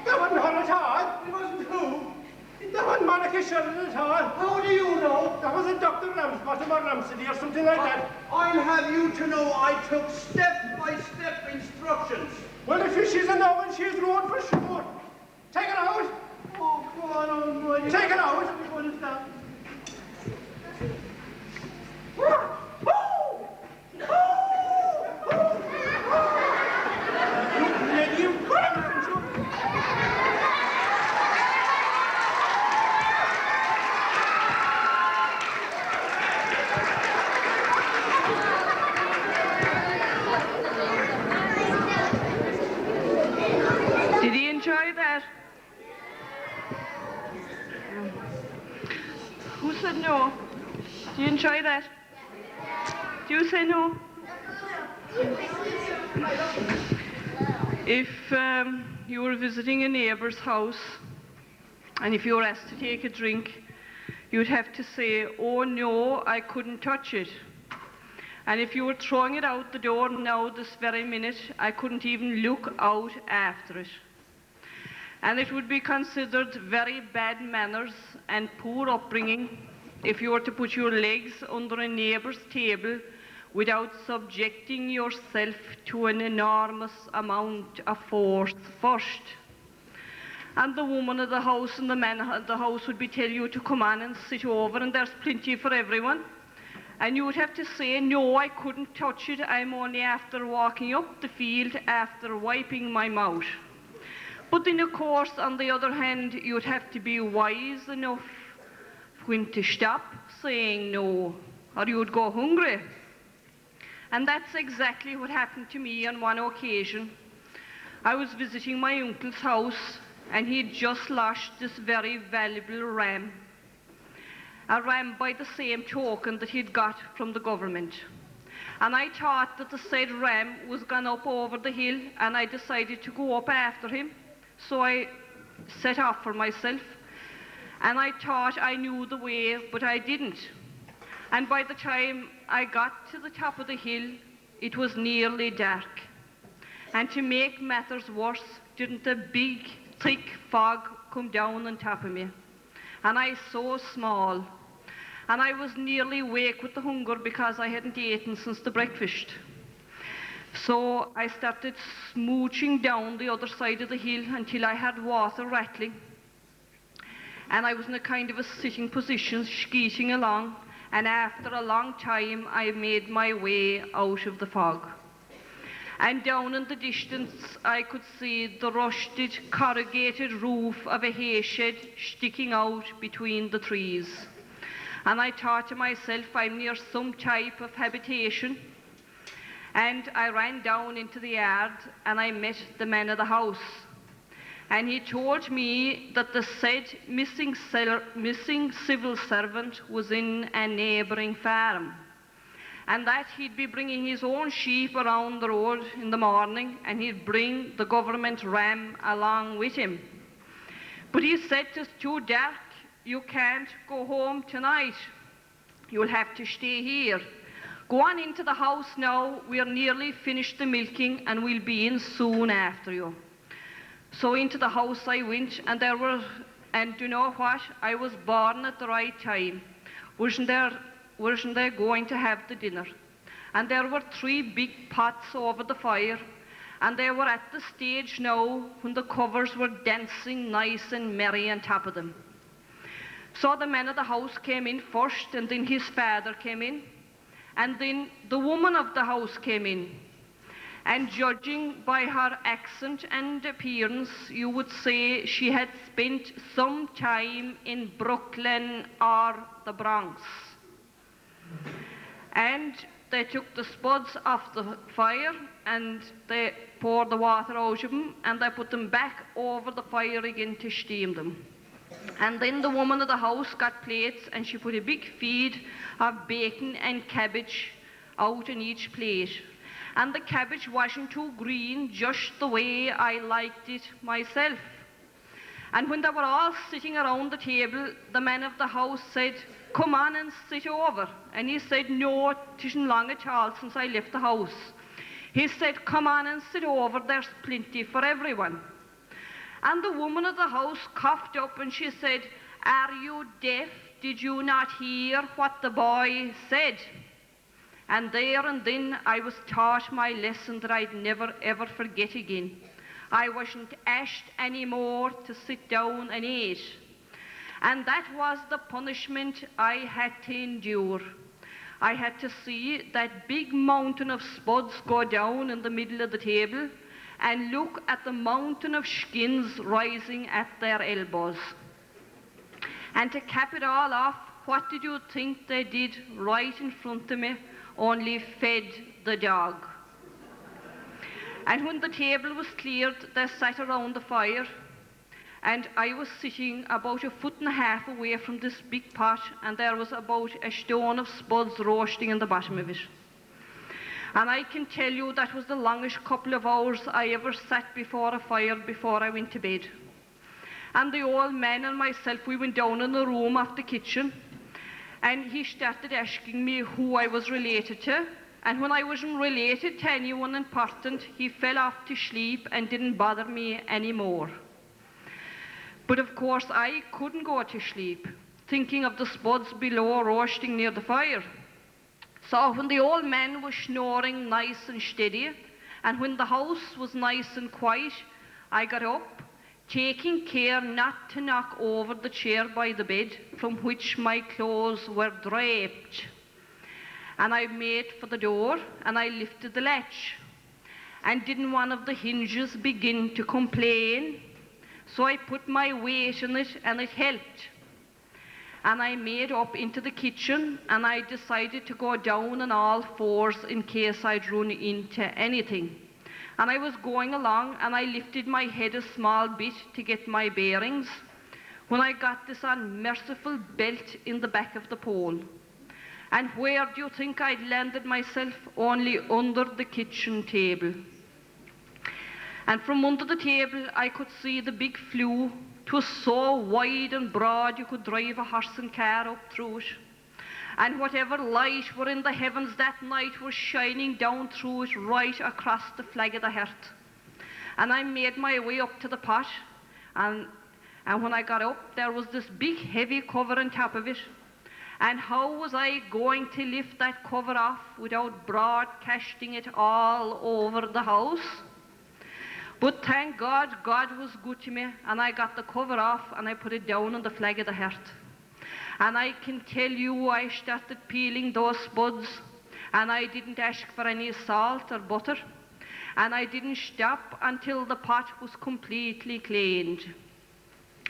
That wasn't her at all. It wasn't who. That wasn't Monica Sheridan at all. How do you know? That was a Dr. Ramsbottom or Ramsey or something like that. I'll have you to know I took step-by-step instructions. Well, if she's a no and she's ruined for sure. Take her out. Oh, God almighty. Take her out. What is that? Did he enjoy that? Who said no? Do you enjoy that? Do you say no? If you were visiting a neighbour's house and if you were asked to take a drink, you'd have to say, oh no, I couldn't touch it. And if you were throwing it out the door now, this very minute, I couldn't even look out after it. And it would be considered very bad manners and poor upbringing if you were to put your legs under a neighbour's table without subjecting yourself to an enormous amount of force first. And the woman of the house and the man of the house would be telling you to come on and sit over, and there's plenty for everyone. And you would have to say, no, I couldn't touch it. I'm only after walking up the field after wiping my mouth. But then, of course, on the other hand, you'd have to be wise enough when to stop saying no, or you would go hungry. And that's exactly what happened to me on one occasion. I was visiting my uncle's house, and he'd just lost this very valuable ram. A ram by the same token that he'd got from the government. And I thought that the said ram was gone up over the hill, and I decided to go up after him. So I set off for myself, and I thought I knew the way, but I didn't. And by the time I got to the top of the hill, it was nearly dark. And to make matters worse, didn't a big, thick fog come down on top of me? And I so small. And I was nearly awake with the hunger because I hadn't eaten since the breakfast. So I started smooching down the other side of the hill until I had water rattling. And I was in a kind of a sitting position, skeeting along. And after a long time, I made my way out of the fog. And down in the distance, I could see the rusted, corrugated roof of a hay shed sticking out between the trees. And I thought to myself, I'm near some type of habitation. And I ran down into the yard and I met the man of the house. And he told me that the said missing civil servant was in a neighbouring farm. And that he'd be bringing his own sheep around the road in the morning, and he'd bring the government ram along with him. But he said it's too dark, you can't go home tonight. You'll have to stay here. Go on into the house now, we're nearly finished the milking and we'll be in soon after you. So into the house I went, and do you know what? I was born at the right time. Wasn't they going to have the dinner? And there were 3 big pots over the fire, and they were at the stage now when the covers were dancing nice and merry on top of them. So the man of the house came in first, and then his father came in, and then the woman of the house came in. And judging by her accent and appearance, you would say she had spent some time in Brooklyn or the Bronx. And they took the spuds off the fire, and they poured the water out of them, and they put them back over the fire again to steam them. And then the woman of the house got plates, and she put a big feed of bacon and cabbage out in each plate. And the cabbage wasn't too green, just the way I liked it myself. And when they were all sitting around the table, the man of the house said, "Come on and sit over." And he said, "No, it isn't long at all since I left the house." He said, "Come on and sit over, there's plenty for everyone." And the woman of the house coughed up and she said, "Are you deaf? Did you not hear what the boy said?" And there and then I was taught my lesson that I'd never ever forget again. I wasn't asked anymore to sit down and eat. And that was the punishment I had to endure. I had to see that big mountain of spuds go down in the middle of the table and look at the mountain of skins rising at their elbows. And to cap it all off, what did you think they did right in front of me? Only fed the dog. And when the table was cleared, they sat around the fire, and I was sitting about 1.5 feet away from this big pot, and there was about a stone of spuds roasting in the bottom of it. And I can tell you that was the longest couple of hours I ever sat before a fire before I went to bed. And the old man and myself, we went down in the room of the kitchen, and he started asking me who I was related to. And when I wasn't related to anyone important, he fell off to sleep and didn't bother me anymore. But of course, I couldn't go to sleep, thinking of the spuds below roasting near the fire. So when the old man was snoring nice and steady, and when the house was nice and quiet, I got up, taking care not to knock over the chair by the bed from which my clothes were draped. And I made for the door, and I lifted the latch. And didn't one of the hinges begin to complain? So I put my weight in it, and it helped. And I made up into the kitchen, and I decided to go down on all fours in case I'd run into anything. And I was going along, and I lifted my head a small bit to get my bearings, when I got this unmerciful belt in the back of the pole. And where do you think I'd landed myself? Only under the kitchen table. And from under the table I could see the big flue. It was so wide and broad you could drive a horse and car up through it. And whatever light were in the heavens that night was shining down through it right across the flag of the hearth. And I made my way up to the pot, and when I got up, there was this big heavy cover on top of it. And how was I going to lift that cover off without broadcasting it all over the house? But thank God, God was good to me, and I got the cover off and I put it down on the flag of the hearth. And I can tell you, I started peeling those spuds, and I didn't ask for any salt or butter, and I didn't stop until the pot was completely cleaned.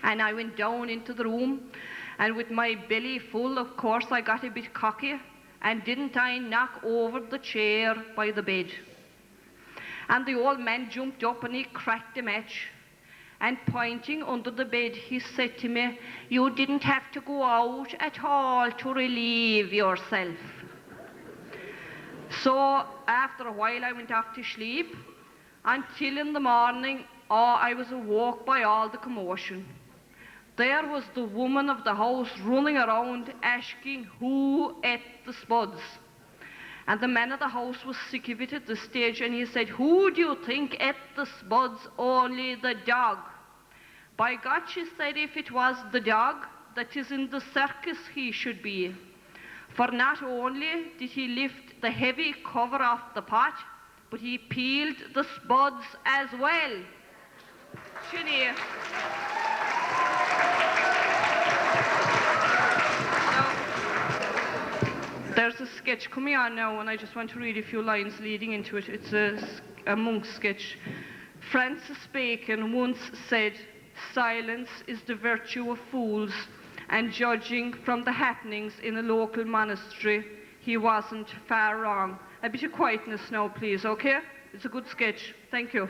And I went down into the room, and with my belly full, of course, I got a bit cocky, and didn't I knock over the chair by the bed? And the old man jumped up and he cracked a match, and pointing under the bed, he said to me, "You didn't have to go out at all to relieve yourself." So after a while I went off to sleep, until in the morning, I was awoke by all the commotion. There was the woman of the house running around asking who ate the spuds. And the man of the house was sick of it at this stage, and he said, "Who do you think ate the spuds? Only the dog." "By God," she said, "if it was the dog that is in the circus, he should be. For not only did he lift the heavy cover off the pot, but he peeled the spuds as well." Sinead. There's a sketch coming on now, and I just want to read a few lines leading into it. It's a monk sketch. Francis Bacon once said, "Silence is the virtue of fools," and judging from the happenings in a local monastery, he wasn't far wrong. A bit of quietness now, please, okay? It's a good sketch. Thank you.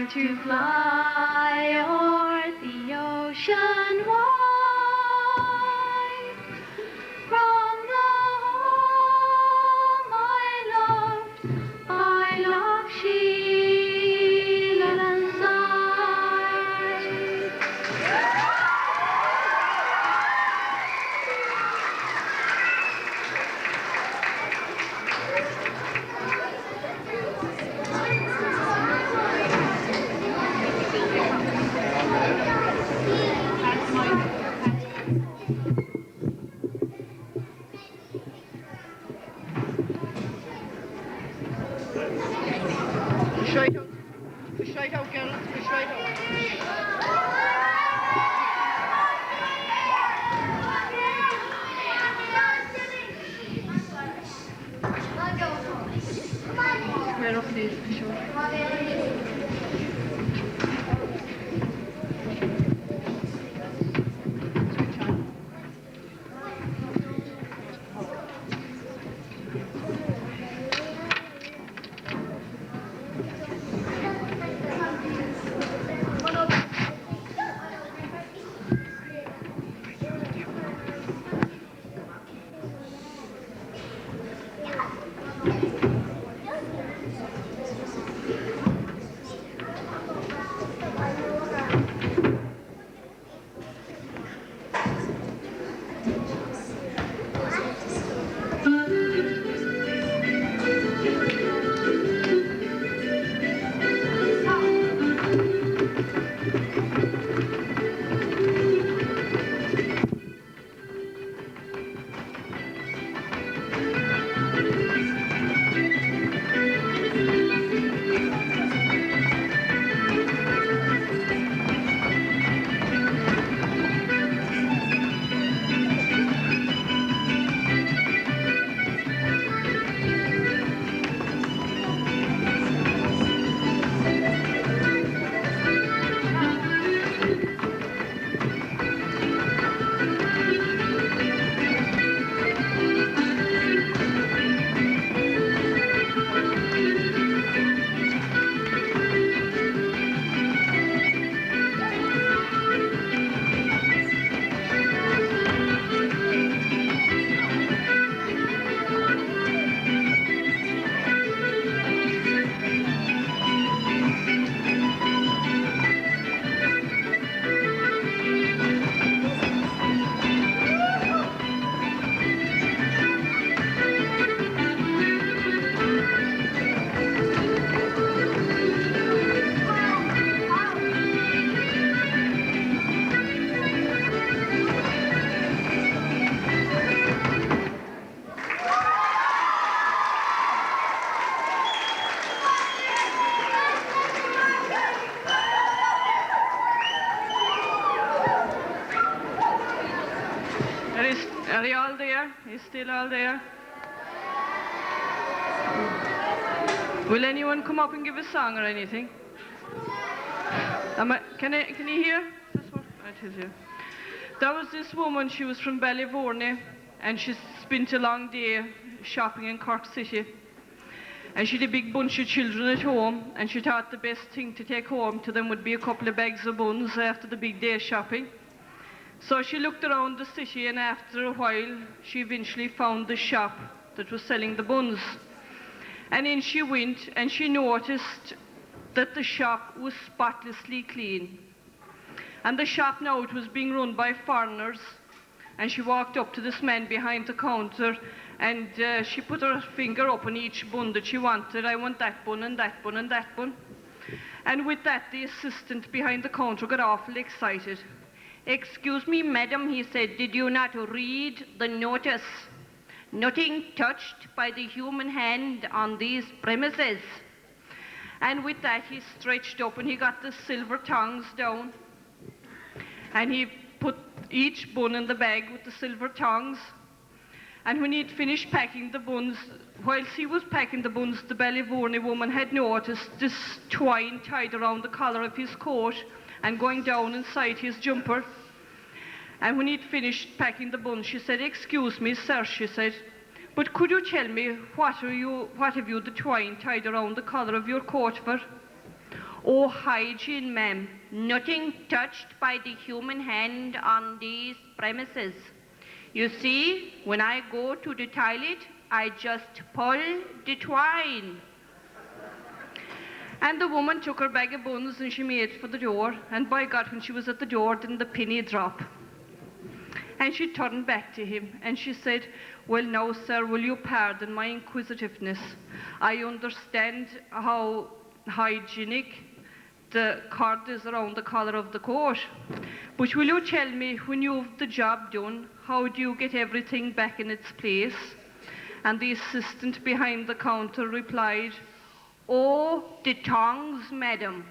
want to fly o'er the ocean wide from the home I love shield and side. Push right out. Push right out, girls. Push right out. Square off these, for sure. Are they all there? Is still all there? Will anyone come up and give a song or anything? Can you hear? That's what it is here. There was this woman, she was from Ballyvourney, and she spent a long day shopping in Cork City. And she had a big bunch of children at home, and she thought the best thing to take home to them would be a couple of bags of buns after the big day shopping. So she looked around the city, and after a while, she eventually found the shop that was selling the buns. And in she went, and she noticed that the shop was spotlessly clean. And the shop now, it was being run by foreigners. And she walked up to this man behind the counter, and she put her finger up on each bun that she wanted. I want that bun, and that bun, and that bun. And with that, the assistant behind the counter got awfully excited. "Excuse me, madam," he said, "did you not read the notice? Nothing touched by the human hand on these premises." And with that, he stretched up and he got the silver tongs down. And he put each bun in the bag with the silver tongs. And when he'd finished packing the buns, whilst he was packing the buns, the Ballyvourney woman had noticed this twine tied around the collar of his coat and going down inside his jumper. And when he'd finished packing the buns, she said, "Excuse me, sir," she said, "but could you tell me what have you the twine tied around the collar of your coat for?" Oh, hygiene, ma'am. Nothing touched by the human hand on these premises. You see, when I go to the toilet, I just pull the twine. And the woman took her bag of buns and she made for the door. And by God, when she was at the door, didn't the penny drop? And she turned back to him and she said, well, now, sir, will you pardon my inquisitiveness? I understand how hygienic the cord is around the collar of the coat. But will you tell me, when you've the job done, how do you get everything back in its place? And the assistant behind the counter replied, oh, the tongs, madam.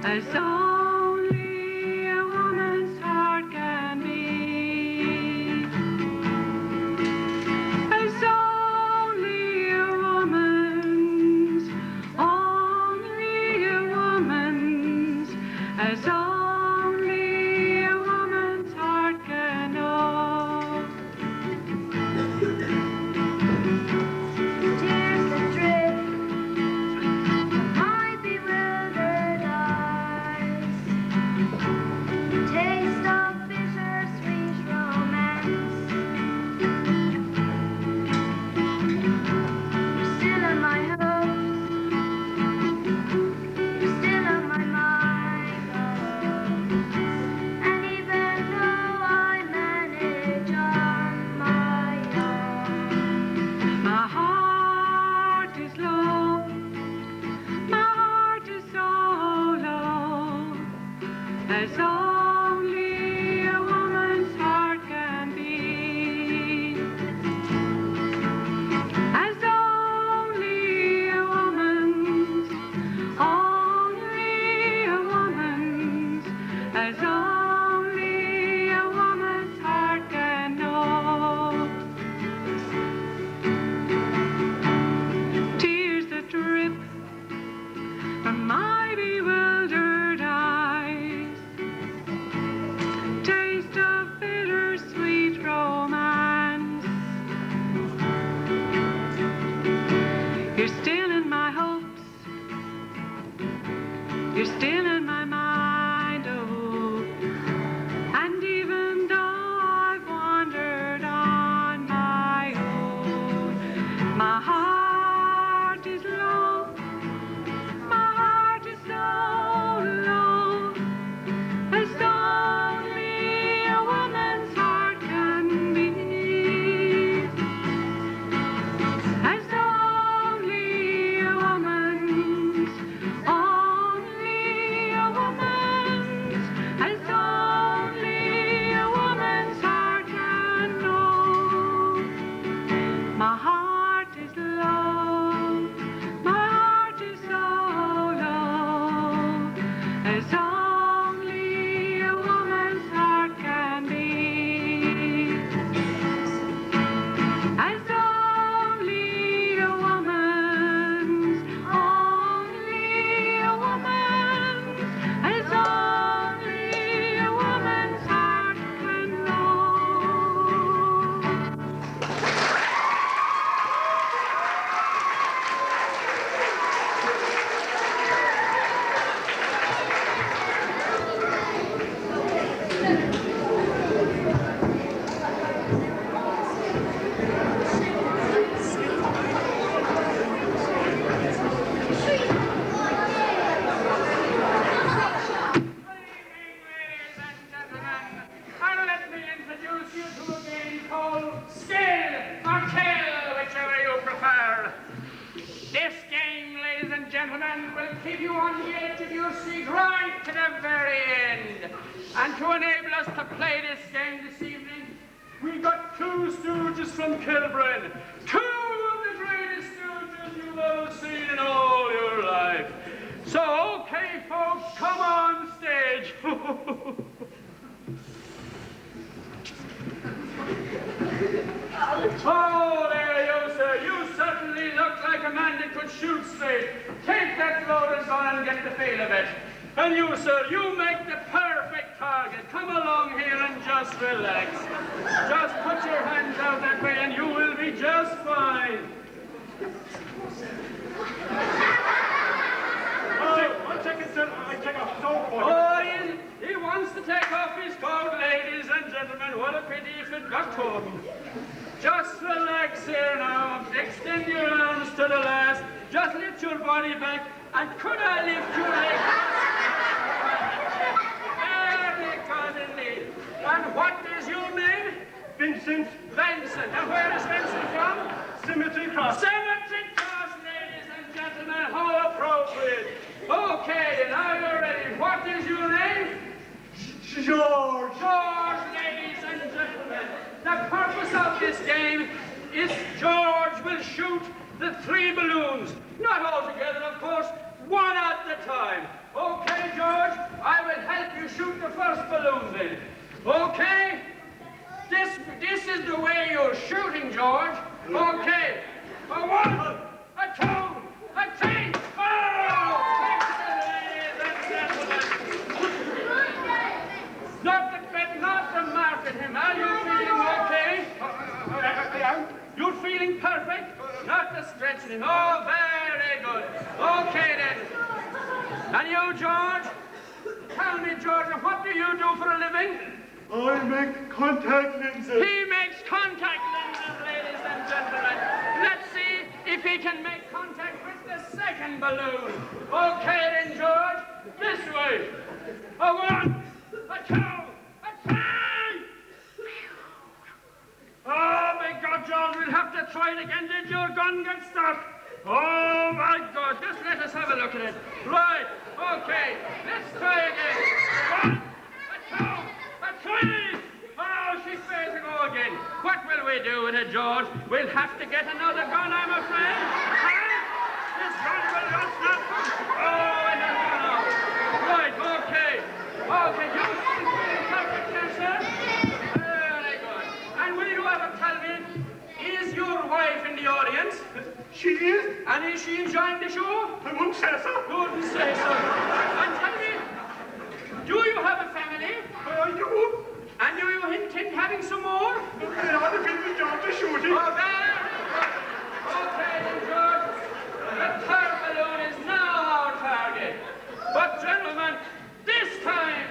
As only a woman's heart can be, as only a woman's, as only a woman's heart can know. Tears that drip from my bewildered eyes, and will keep you on the edge of your seat right to the very end. And to enable us to play this game this evening, we've got two stooges from Kilbrin. Two of the greatest stooges you've ever seen in all your life. So, okay, folks, come on stage. Oh, there you, sir. You certainly look like a man that could shoot straight. Take that loaded gun and get the feel of it. And you, sir, you make the perfect target. Come along here and just relax. Just put your hands out that way and you will be just fine. I'll take it, sir. I take off his own coat. Oh, he wants to take off his coat, ladies and gentlemen. What a pity if it got to him. Just relax here now. Extend your arms to the last. Just lift your body back. And could I lift your leg? Very good indeed. And what is your name? Vincent. Vincent. And where is Vincent from? Cemetery Cross. Cemetery Cross, ladies and gentlemen. How appropriate. Okay, now you're ready. What is your name? George. George, ladies and gentlemen. The purpose of this game is George will shoot the 3 balloons. Not all together, of course, one at a time. Okay, George, I will help you shoot the first balloon then. Okay? This is the way you're shooting, George. Okay. A 1, a 2, a 3. Oh! Not to market him. Are you feeling okay? You're feeling perfect? Not to stretch him. Oh, very good. Okay, then. And you, George? Tell me, George, what do you do for a living? I make contact lenses. He makes contact lenses, ladies and gentlemen. Let's see if he can make contact with the second balloon. Okay, then, George. This way. A 1, a 2, oh, my God, George, we'll have to try it again. Did your gun get stuck? Oh, my God, just let us have a look at it. Right, okay, let's try again. 1, a 2, a 3. Oh, she failed to go again. What will we do with it, George? We'll have to get another gun, I'm afraid. Huh? This gun will not stop. Oh, it has gone out. Right, okay. Okay, you seem perfect there, sir. Very good. And will you ever tell me, is your wife in the audience? She is. And is she enjoying the show? I wouldn't say so. You wouldn't say so. And tell me, do you have a family? I do. And do you intend having some more? They are the people down to shooting. Oh, very good. Okay, then, George. The third balloon is now our target. But, gentlemen, this time,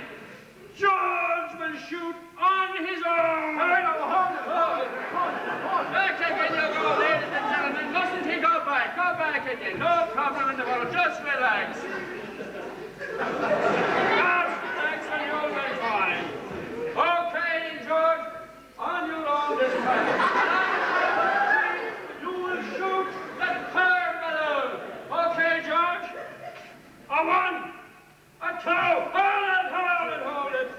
George will shoot on his own. Hold it. Back again you go, ladies and gentlemen. Mustn't he go back? Go back again. No problem in the world. Just relax. Just relax and you'll be fine. Okay, George. On your own this time. And you will shoot the third balloon. Okay, George? A 1, a 2, hold it.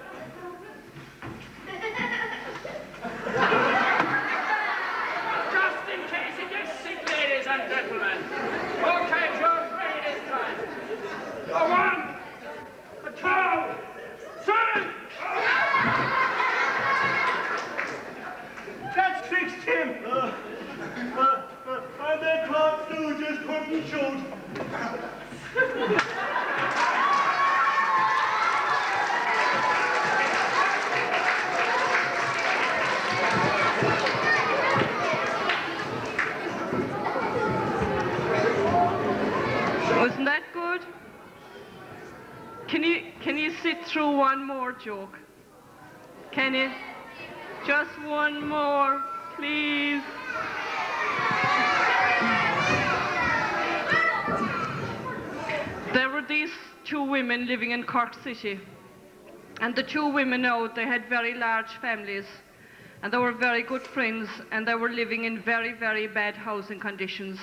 Just in case he gets sick, ladies and gentlemen. Okay, George, ready this time. A 1, a 2, 3. That's fixed him. And that clock just couldn't shoot. Wasn't that good? Can you sit through one more joke? Can you? Just one more, please. There were these 2 women living in Cork City. And the 2 women out, they had very large families. And they were very good friends. And they were living in very, very bad housing conditions.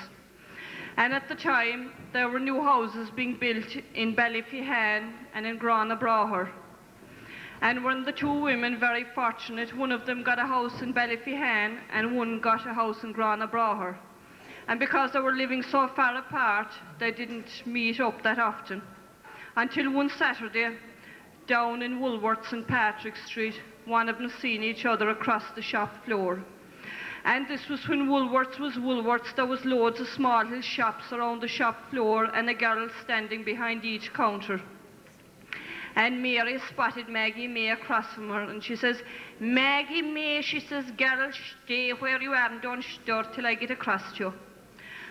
And at the time, there were new houses being built in Ballyfihan and in Granabraher. And when the two women, very fortunate, one of them got a house in Ballyfihan and one got a house in Granabraher. And because they were living so far apart, they didn't meet up that often. Until one Saturday, down in Woolworths and Patrick Street, one of them seen each other across the shop floor. And this was when Woolworths was Woolworths. There was loads of small little shops around the shop floor and a girl standing behind each counter. And Mary spotted Maggie May across from her, and she says, "Maggie May," she says, "girl, stay where you are and don't stir till I get across to you.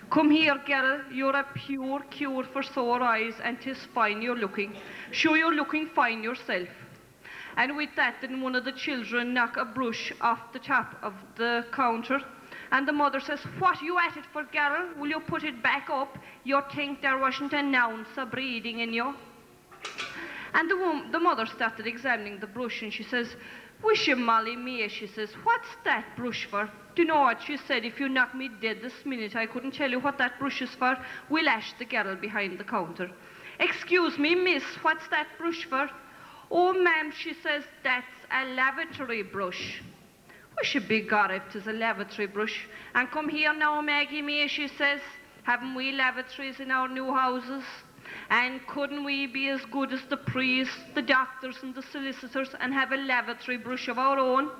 Come here, girl, you're a pure cure for sore eyes, and 'tis fine you're looking. Sure, you're looking fine yourself." And with that, then one of the children knock a brush off the top of the counter, and the mother says, "What are you at it for, girl? Will you put it back up? You think there wasn't an ounce of breeding in you?" And the mother started examining the brush, and she says, "Wish you Molly May," she says, "what's that brush for?" "Do you know what?" she said, "if you knock me dead this minute, I couldn't tell you what that brush is for." We lashed the girl behind the counter. "Excuse me, miss, what's that brush for?" "Oh, ma'am," she says, "that's a lavatory brush." "We should be God if 'tis a lavatory brush. And come here now, Maggie May," she says, "haven't we lavatories in our new houses? And couldn't we be as good as the priests, the doctors and the solicitors and have a lavatory brush of our own?"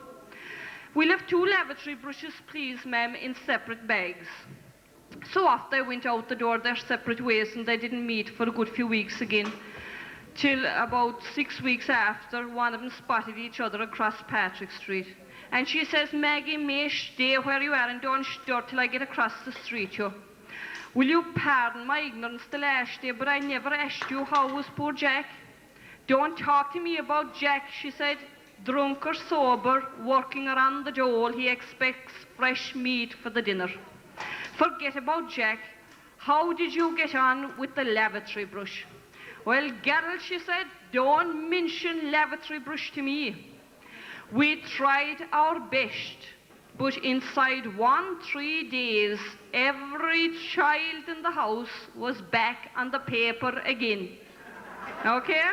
"We'll have 2 lavatory brushes, please, ma'am, in separate bags." So off they went out the door their separate ways, and they didn't meet for a good few weeks again. Till about 6 weeks after, one of them spotted each other across Patrick Street. And she says, "Maggie May, stay where you are and don't stir till I get across the street, you. Will you pardon my ignorance the last day, but I never asked you how was poor Jack?" "Don't talk to me about Jack," she said. "Drunk or sober, working around the dole, he expects fresh meat for the dinner. Forget about Jack. How did you get on with the lavatory brush?" "Well, girl," she said, "don't mention lavatory brush to me. We tried our best, but inside 1-3 days, every child in the house was back on the paper again." Okay?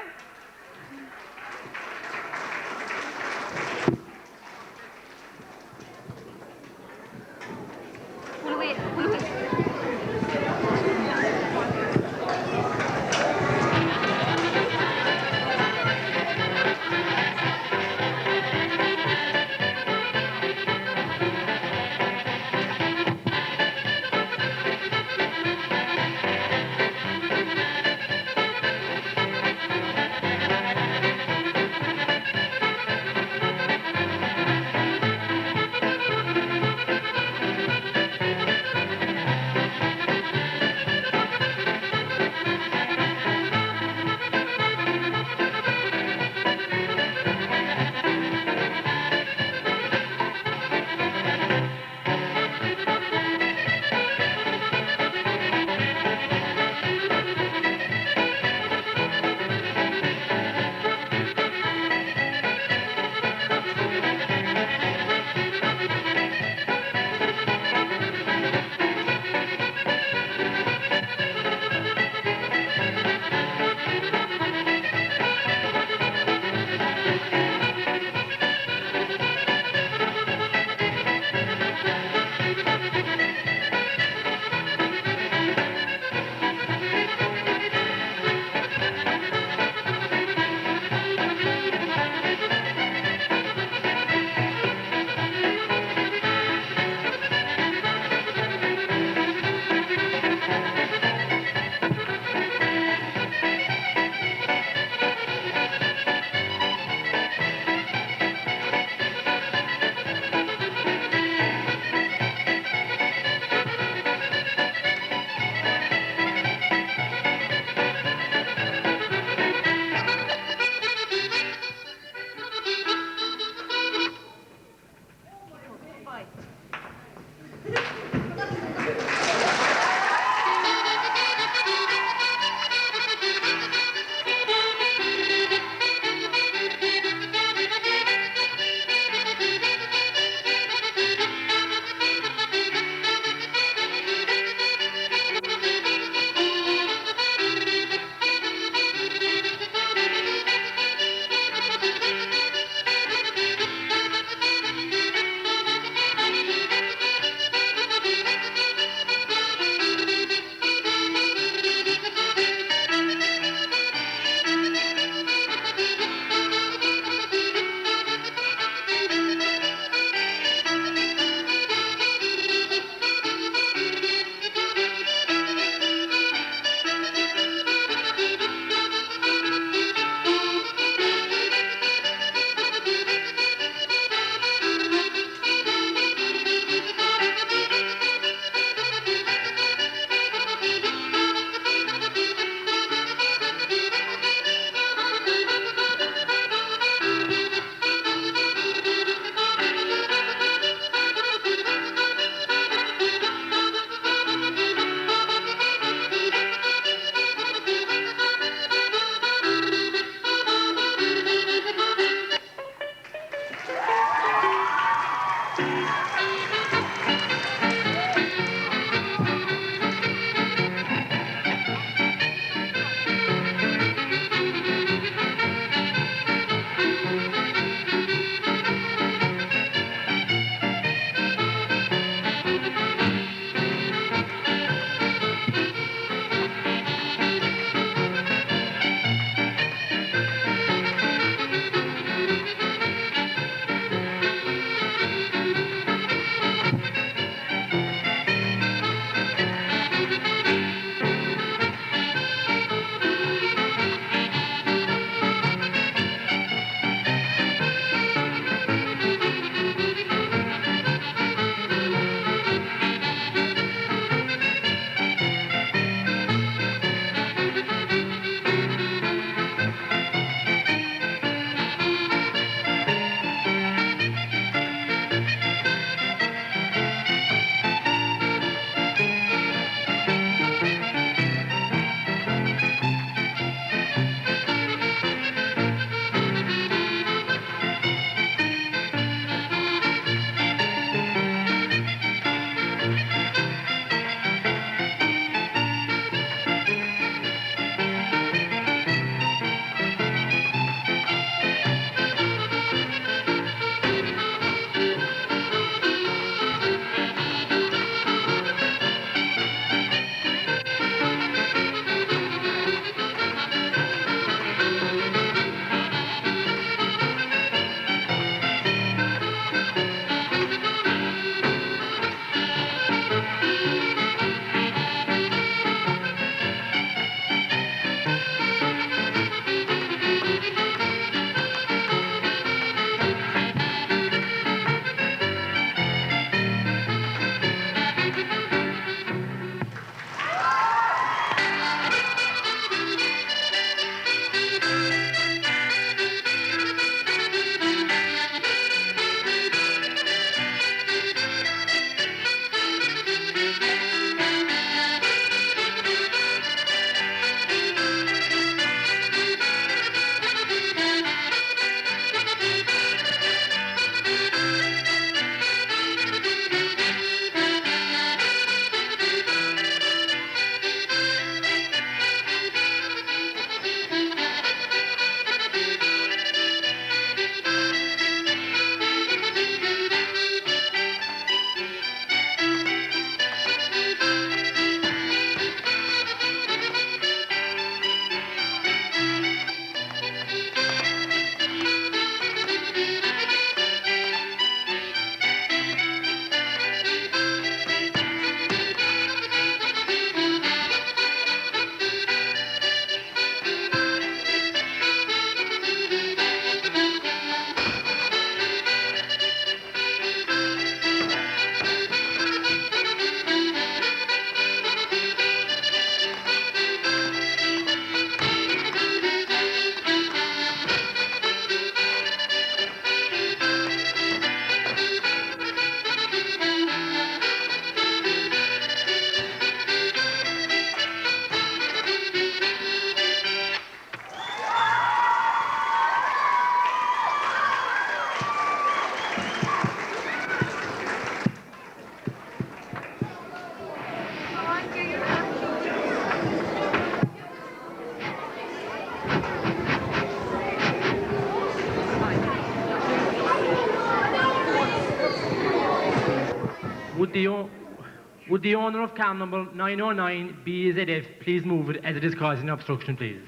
Would the owner of car number 909 BZF please move it as it is causing obstruction, please?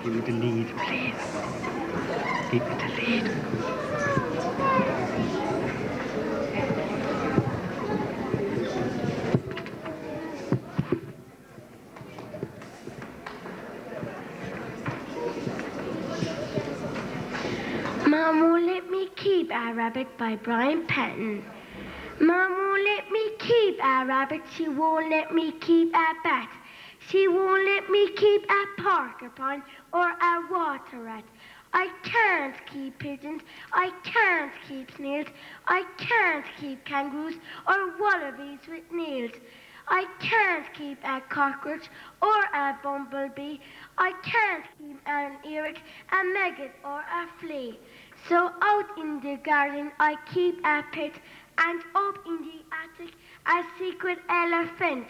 Give me the lead, please. Give me the lead. Mom won't let me keep a rabbit by Brian Patton. Mom won't let me keep a rabbit. She won't let me keep a bat. She won't let me keep a porcupine or a water rat. I can't keep pigeons. I can't keep snails. I can't keep kangaroos or wallabies with nails. I can't keep a cockroach or a bumblebee. I can't keep an earache, a maggot or a flea. So out in the garden I keep a pet, and up in the attic a secret elephant.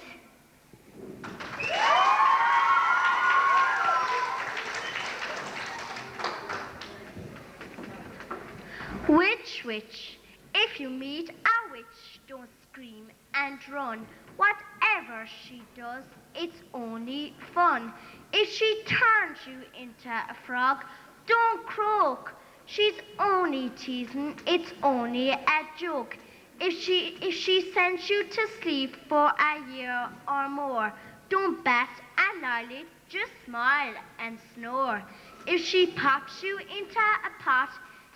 Witch, witch, if you meet a witch, don't scream and run. Whatever she does, it's only fun. If she turns you into a frog, don't croak. She's only teasing, it's only a joke. If she sends you to sleep for a year or more, don't bat an eyelid, just smile and snore. If she pops you into a pot,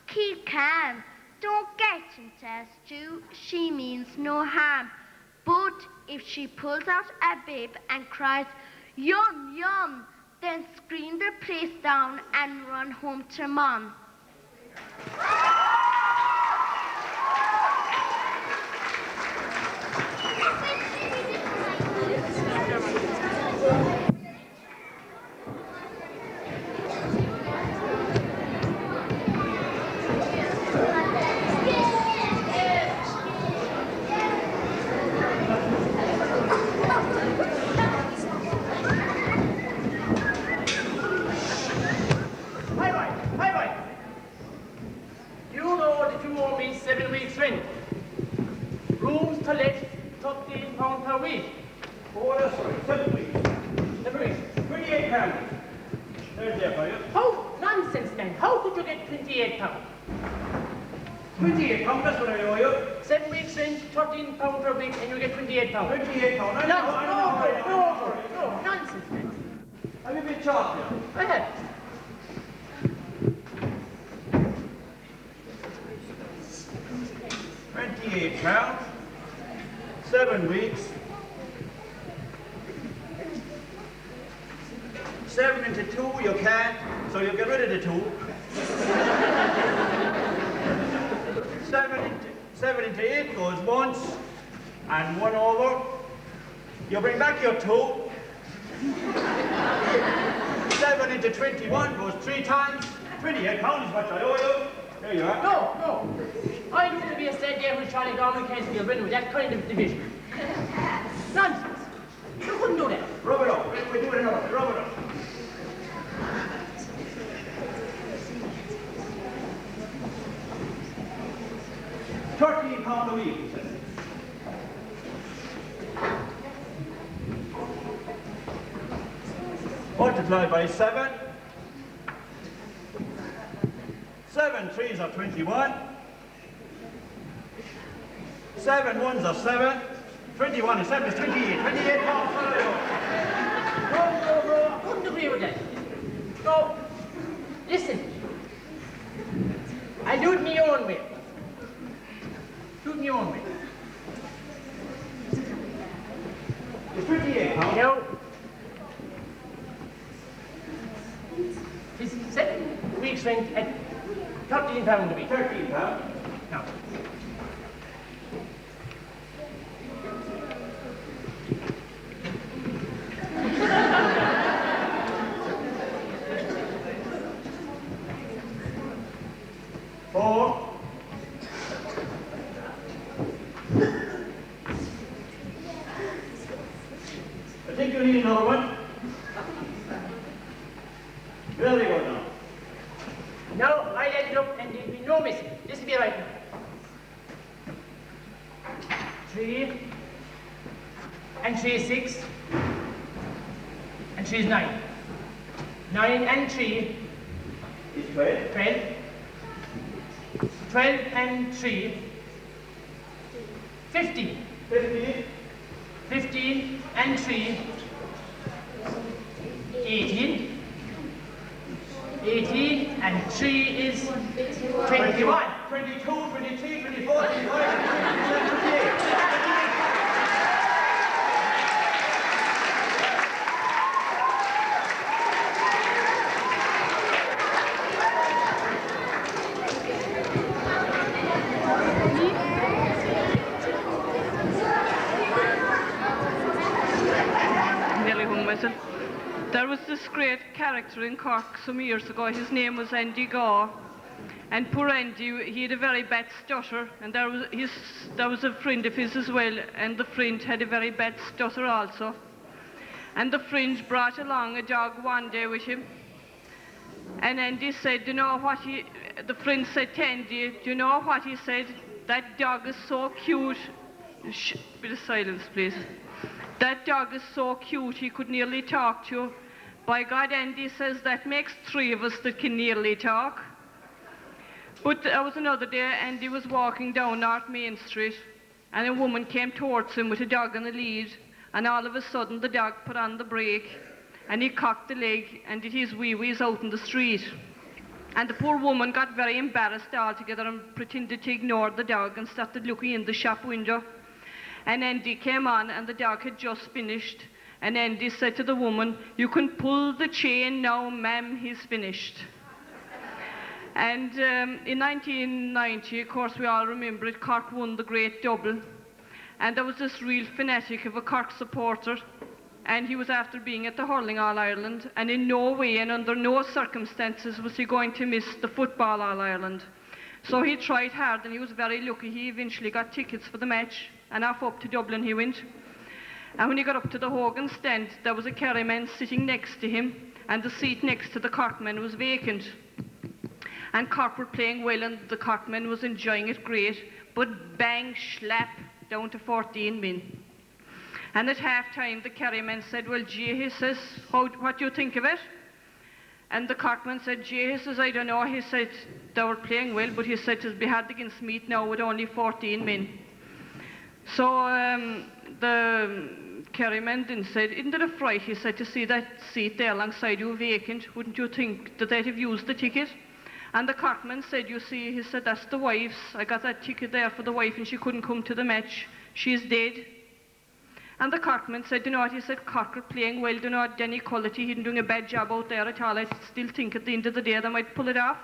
keep calm. Don't get into a stew, she means no harm. But if she pulls out a bib and cries, yum, yum, then scream the place down and run home to Mom. Rooms to let, £13 per week. Oh, that's right, 7 weeks. 7 weeks. £28. There's there for you. How? Nonsense, man. How could you get £28? £28, that's what I owe you. 7 weeks rent, £13 per week, and you get £28. £28, No, nonsense, man. Have you been charged here? I have. £28, 7 weeks. 7 into 2, you can't, so you get rid of the 2. 7 into 8 goes once, and 1 over. You bring back your 2. 7 into 21 goes 3 times. £28 is what I owe you. There you are. No. I used to be a state there when Charlie Gorman came to Kilbrin with that kind of division. Nonsense. You couldn't do that. Rub it up. We do it another. Rub it up. £13 a week, he says. Multiply by 7. 7 threes are 21. 7 ones are 7. 21 and 7 is 28. £28. No, I couldn't agree with that. No, listen. I'll do it my own way. It's £28. No. It's 7 weeks rent at £13 a week. £13. No. Four. I think you need another one. Very good now. No, 3, and 3 is 6, and 3 is 9. 9 and 3 is 12. 12. 12 and 3, 15. 15. 15 and 3, 18. 18 and 3 is 21. 22, 23, 24, 25, 26, 28. There was this great character in Cork some years ago. His name was Andy Gaw. And poor Andy, he had a very bad stutter. And there was a friend of his as well. And the friend had a very bad stutter also. And the friend brought along a dog one day with him. And Andy said, you know what the friend said to Andy, do you know what he said? That dog is so cute. Shh, bit of silence, please. That dog is so cute, he could nearly talk to you. By God, Andy says that makes 3 of us that can nearly talk. But there was another day, Andy was walking down North Main Street, and a woman came towards him with a dog on a lead, and all of a sudden the dog put on the brake, and he cocked the leg and did his wee-wees out in the street. And the poor woman got very embarrassed altogether and pretended to ignore the dog and started looking in the shop window. And Andy came on, and the dog had just finished. And Andy said to the woman, you can pull the chain now, ma'am, he's finished. And in 1990, of course, we all remember it, Cork won the Great Double. And there was this real fanatic of a Cork supporter. And he was after being at the Hurling All-Ireland. And in no way and under no circumstances was he going to miss the Football All-Ireland. So he tried hard, and he was very lucky. He eventually got tickets for the match. And off up to Dublin he went. And when he got up to the Hogan stand, there was a Kerryman sitting next to him, and the seat next to the Corkman was vacant. And Cork were playing well, and the Corkman was enjoying it great, but bang, slap, down to 14 men. And at half-time, the Kerryman said, well, gee, he says, what do you think of it? And the Corkman said, gee, he says, I don't know. He said, they were playing well, but he said, to be had against Meath now with only 14 men. So the Kerryman then said, isn't it a fright, he said, to see that seat there alongside you vacant? Wouldn't you think that they'd have used the ticket? And the Corkman said, you see, he said, that's the wife's. I got that ticket there for the wife and she couldn't come to the match. She's dead. And the Corkman said, you know what, he said, Cork are playing well, you know, Danny Cullity, he didn't do a bad job out there at all. I still think at the end of the day they might pull it off.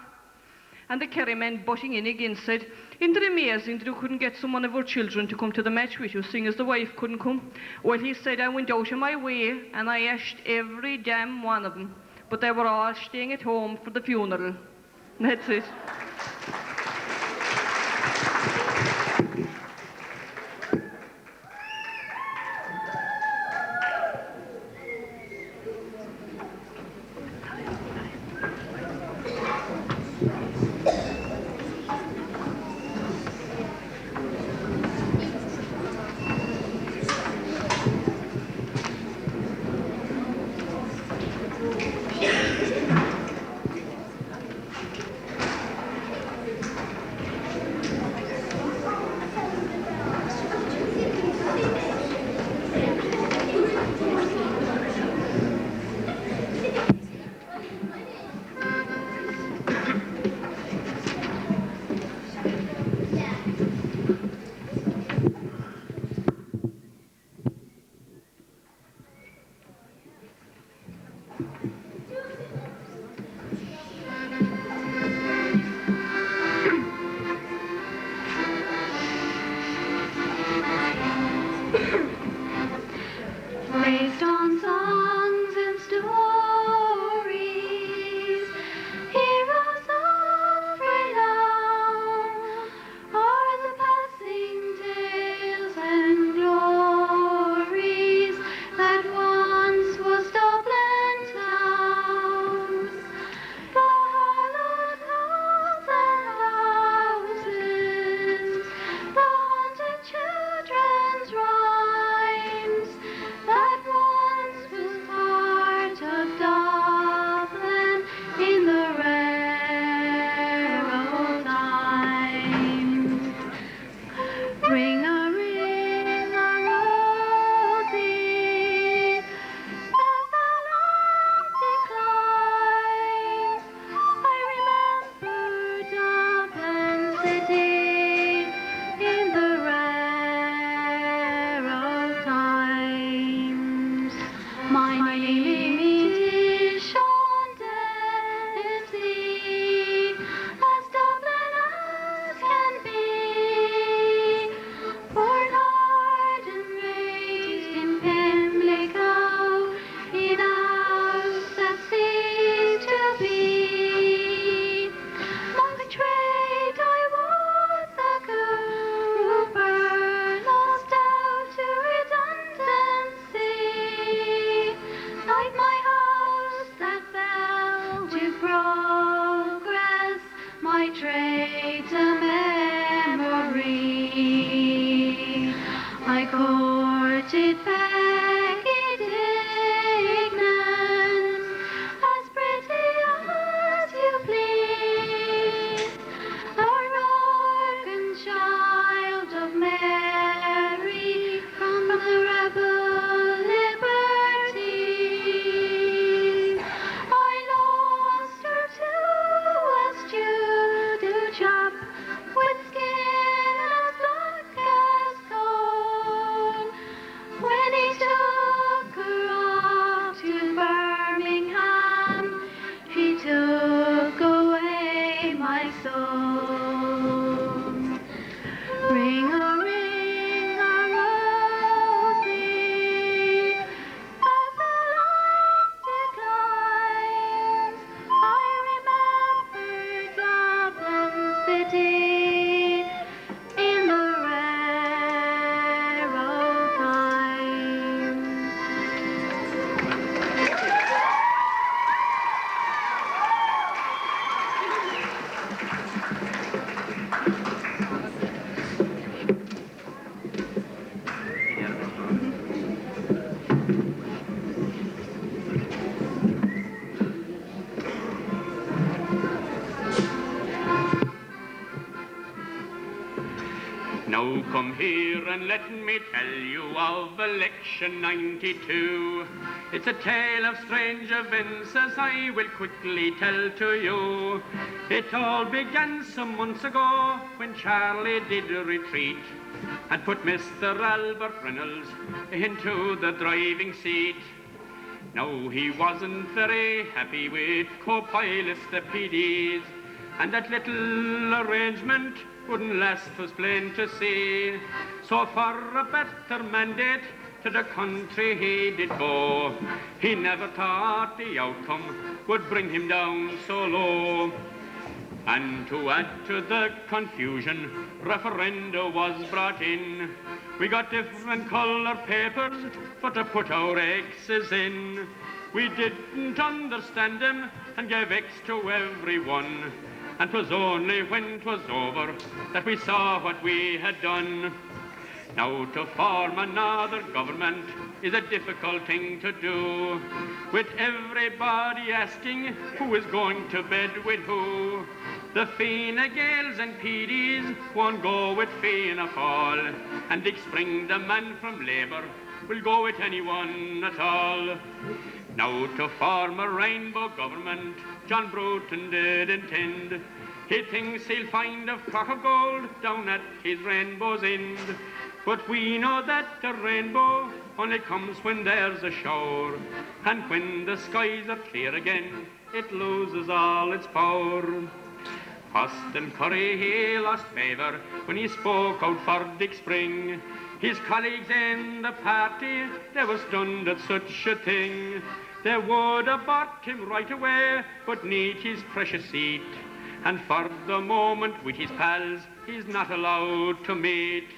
And the Kerryman, butting in again, said, isn't it amazing that you couldn't get some one of our children to come to the match with you, seeing as the wife couldn't come? Well, he said, I went out of my way and I asked every damn one of them, but they were all staying at home for the funeral. That's it. courted Peggy Dignans, as pretty as you please, our organ child of Mary from the rebel liberties. I lost her to a stew chop with skin as black as coal, when he took her off to Birmingham, she took away my soul. Ring a rosy, as the light declines, I remember Dublin city in the rare old times. Now come here and let me tell you of election 92. It's a tale of strange events as I will quickly tell to you. It all began some months ago when Charlie did retreat and put Mr. Albert Reynolds into the driving seat. Now he wasn't very happy with co-pilots, the PDs, and that little arrangement wouldn't last, 'twas plain to see. So for a better mandate to the country he did go. He never thought the outcome would bring him down so low. And to add to the confusion, referenda was brought in. We got different coloured papers for to put our X's in. We didn't understand them and gave X to everyone. And 'twas only when 'twas over that we saw what we had done. Now to form another government is a difficult thing to do, with everybody asking who is going to bed with who. The Fine Gaels and PDs won't go with Fianna Fáil, and Dick Spring, the man from Labour, will go with anyone at all. Now to form a rainbow government, John Bruton did intend. He thinks he'll find a crock of gold down at his rainbow's end. But we know that the rainbow only comes when there's a shower, and when the skies are clear again, it loses all its power. Austin Curry, he lost favour when he spoke out for Dick Spring. His colleagues in the party, they were stunned at such a thing. They would have bought him right away, but need his precious seat. And for the moment with his pals, he's not allowed to meet.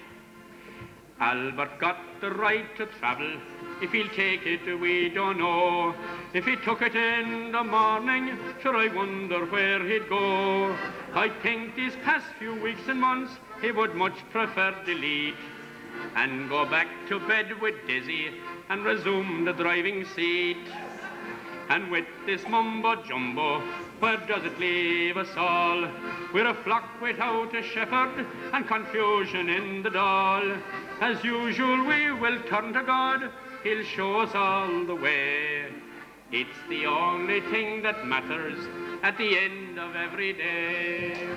Albert got the right to travel. If he'll take it, we don't know. If he took it in the morning, sure I wonder where he'd go. I think these past few weeks and months, he would much prefer delete and go back to bed with Dizzy and resume the driving seat. And with this mumbo-jumbo, where does it leave us all? We're a flock without a shepherd and confusion in the Dáil. As usual, we will turn to God, he'll show us all the way. It's the only thing that matters at the end of every day.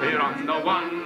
We're on the one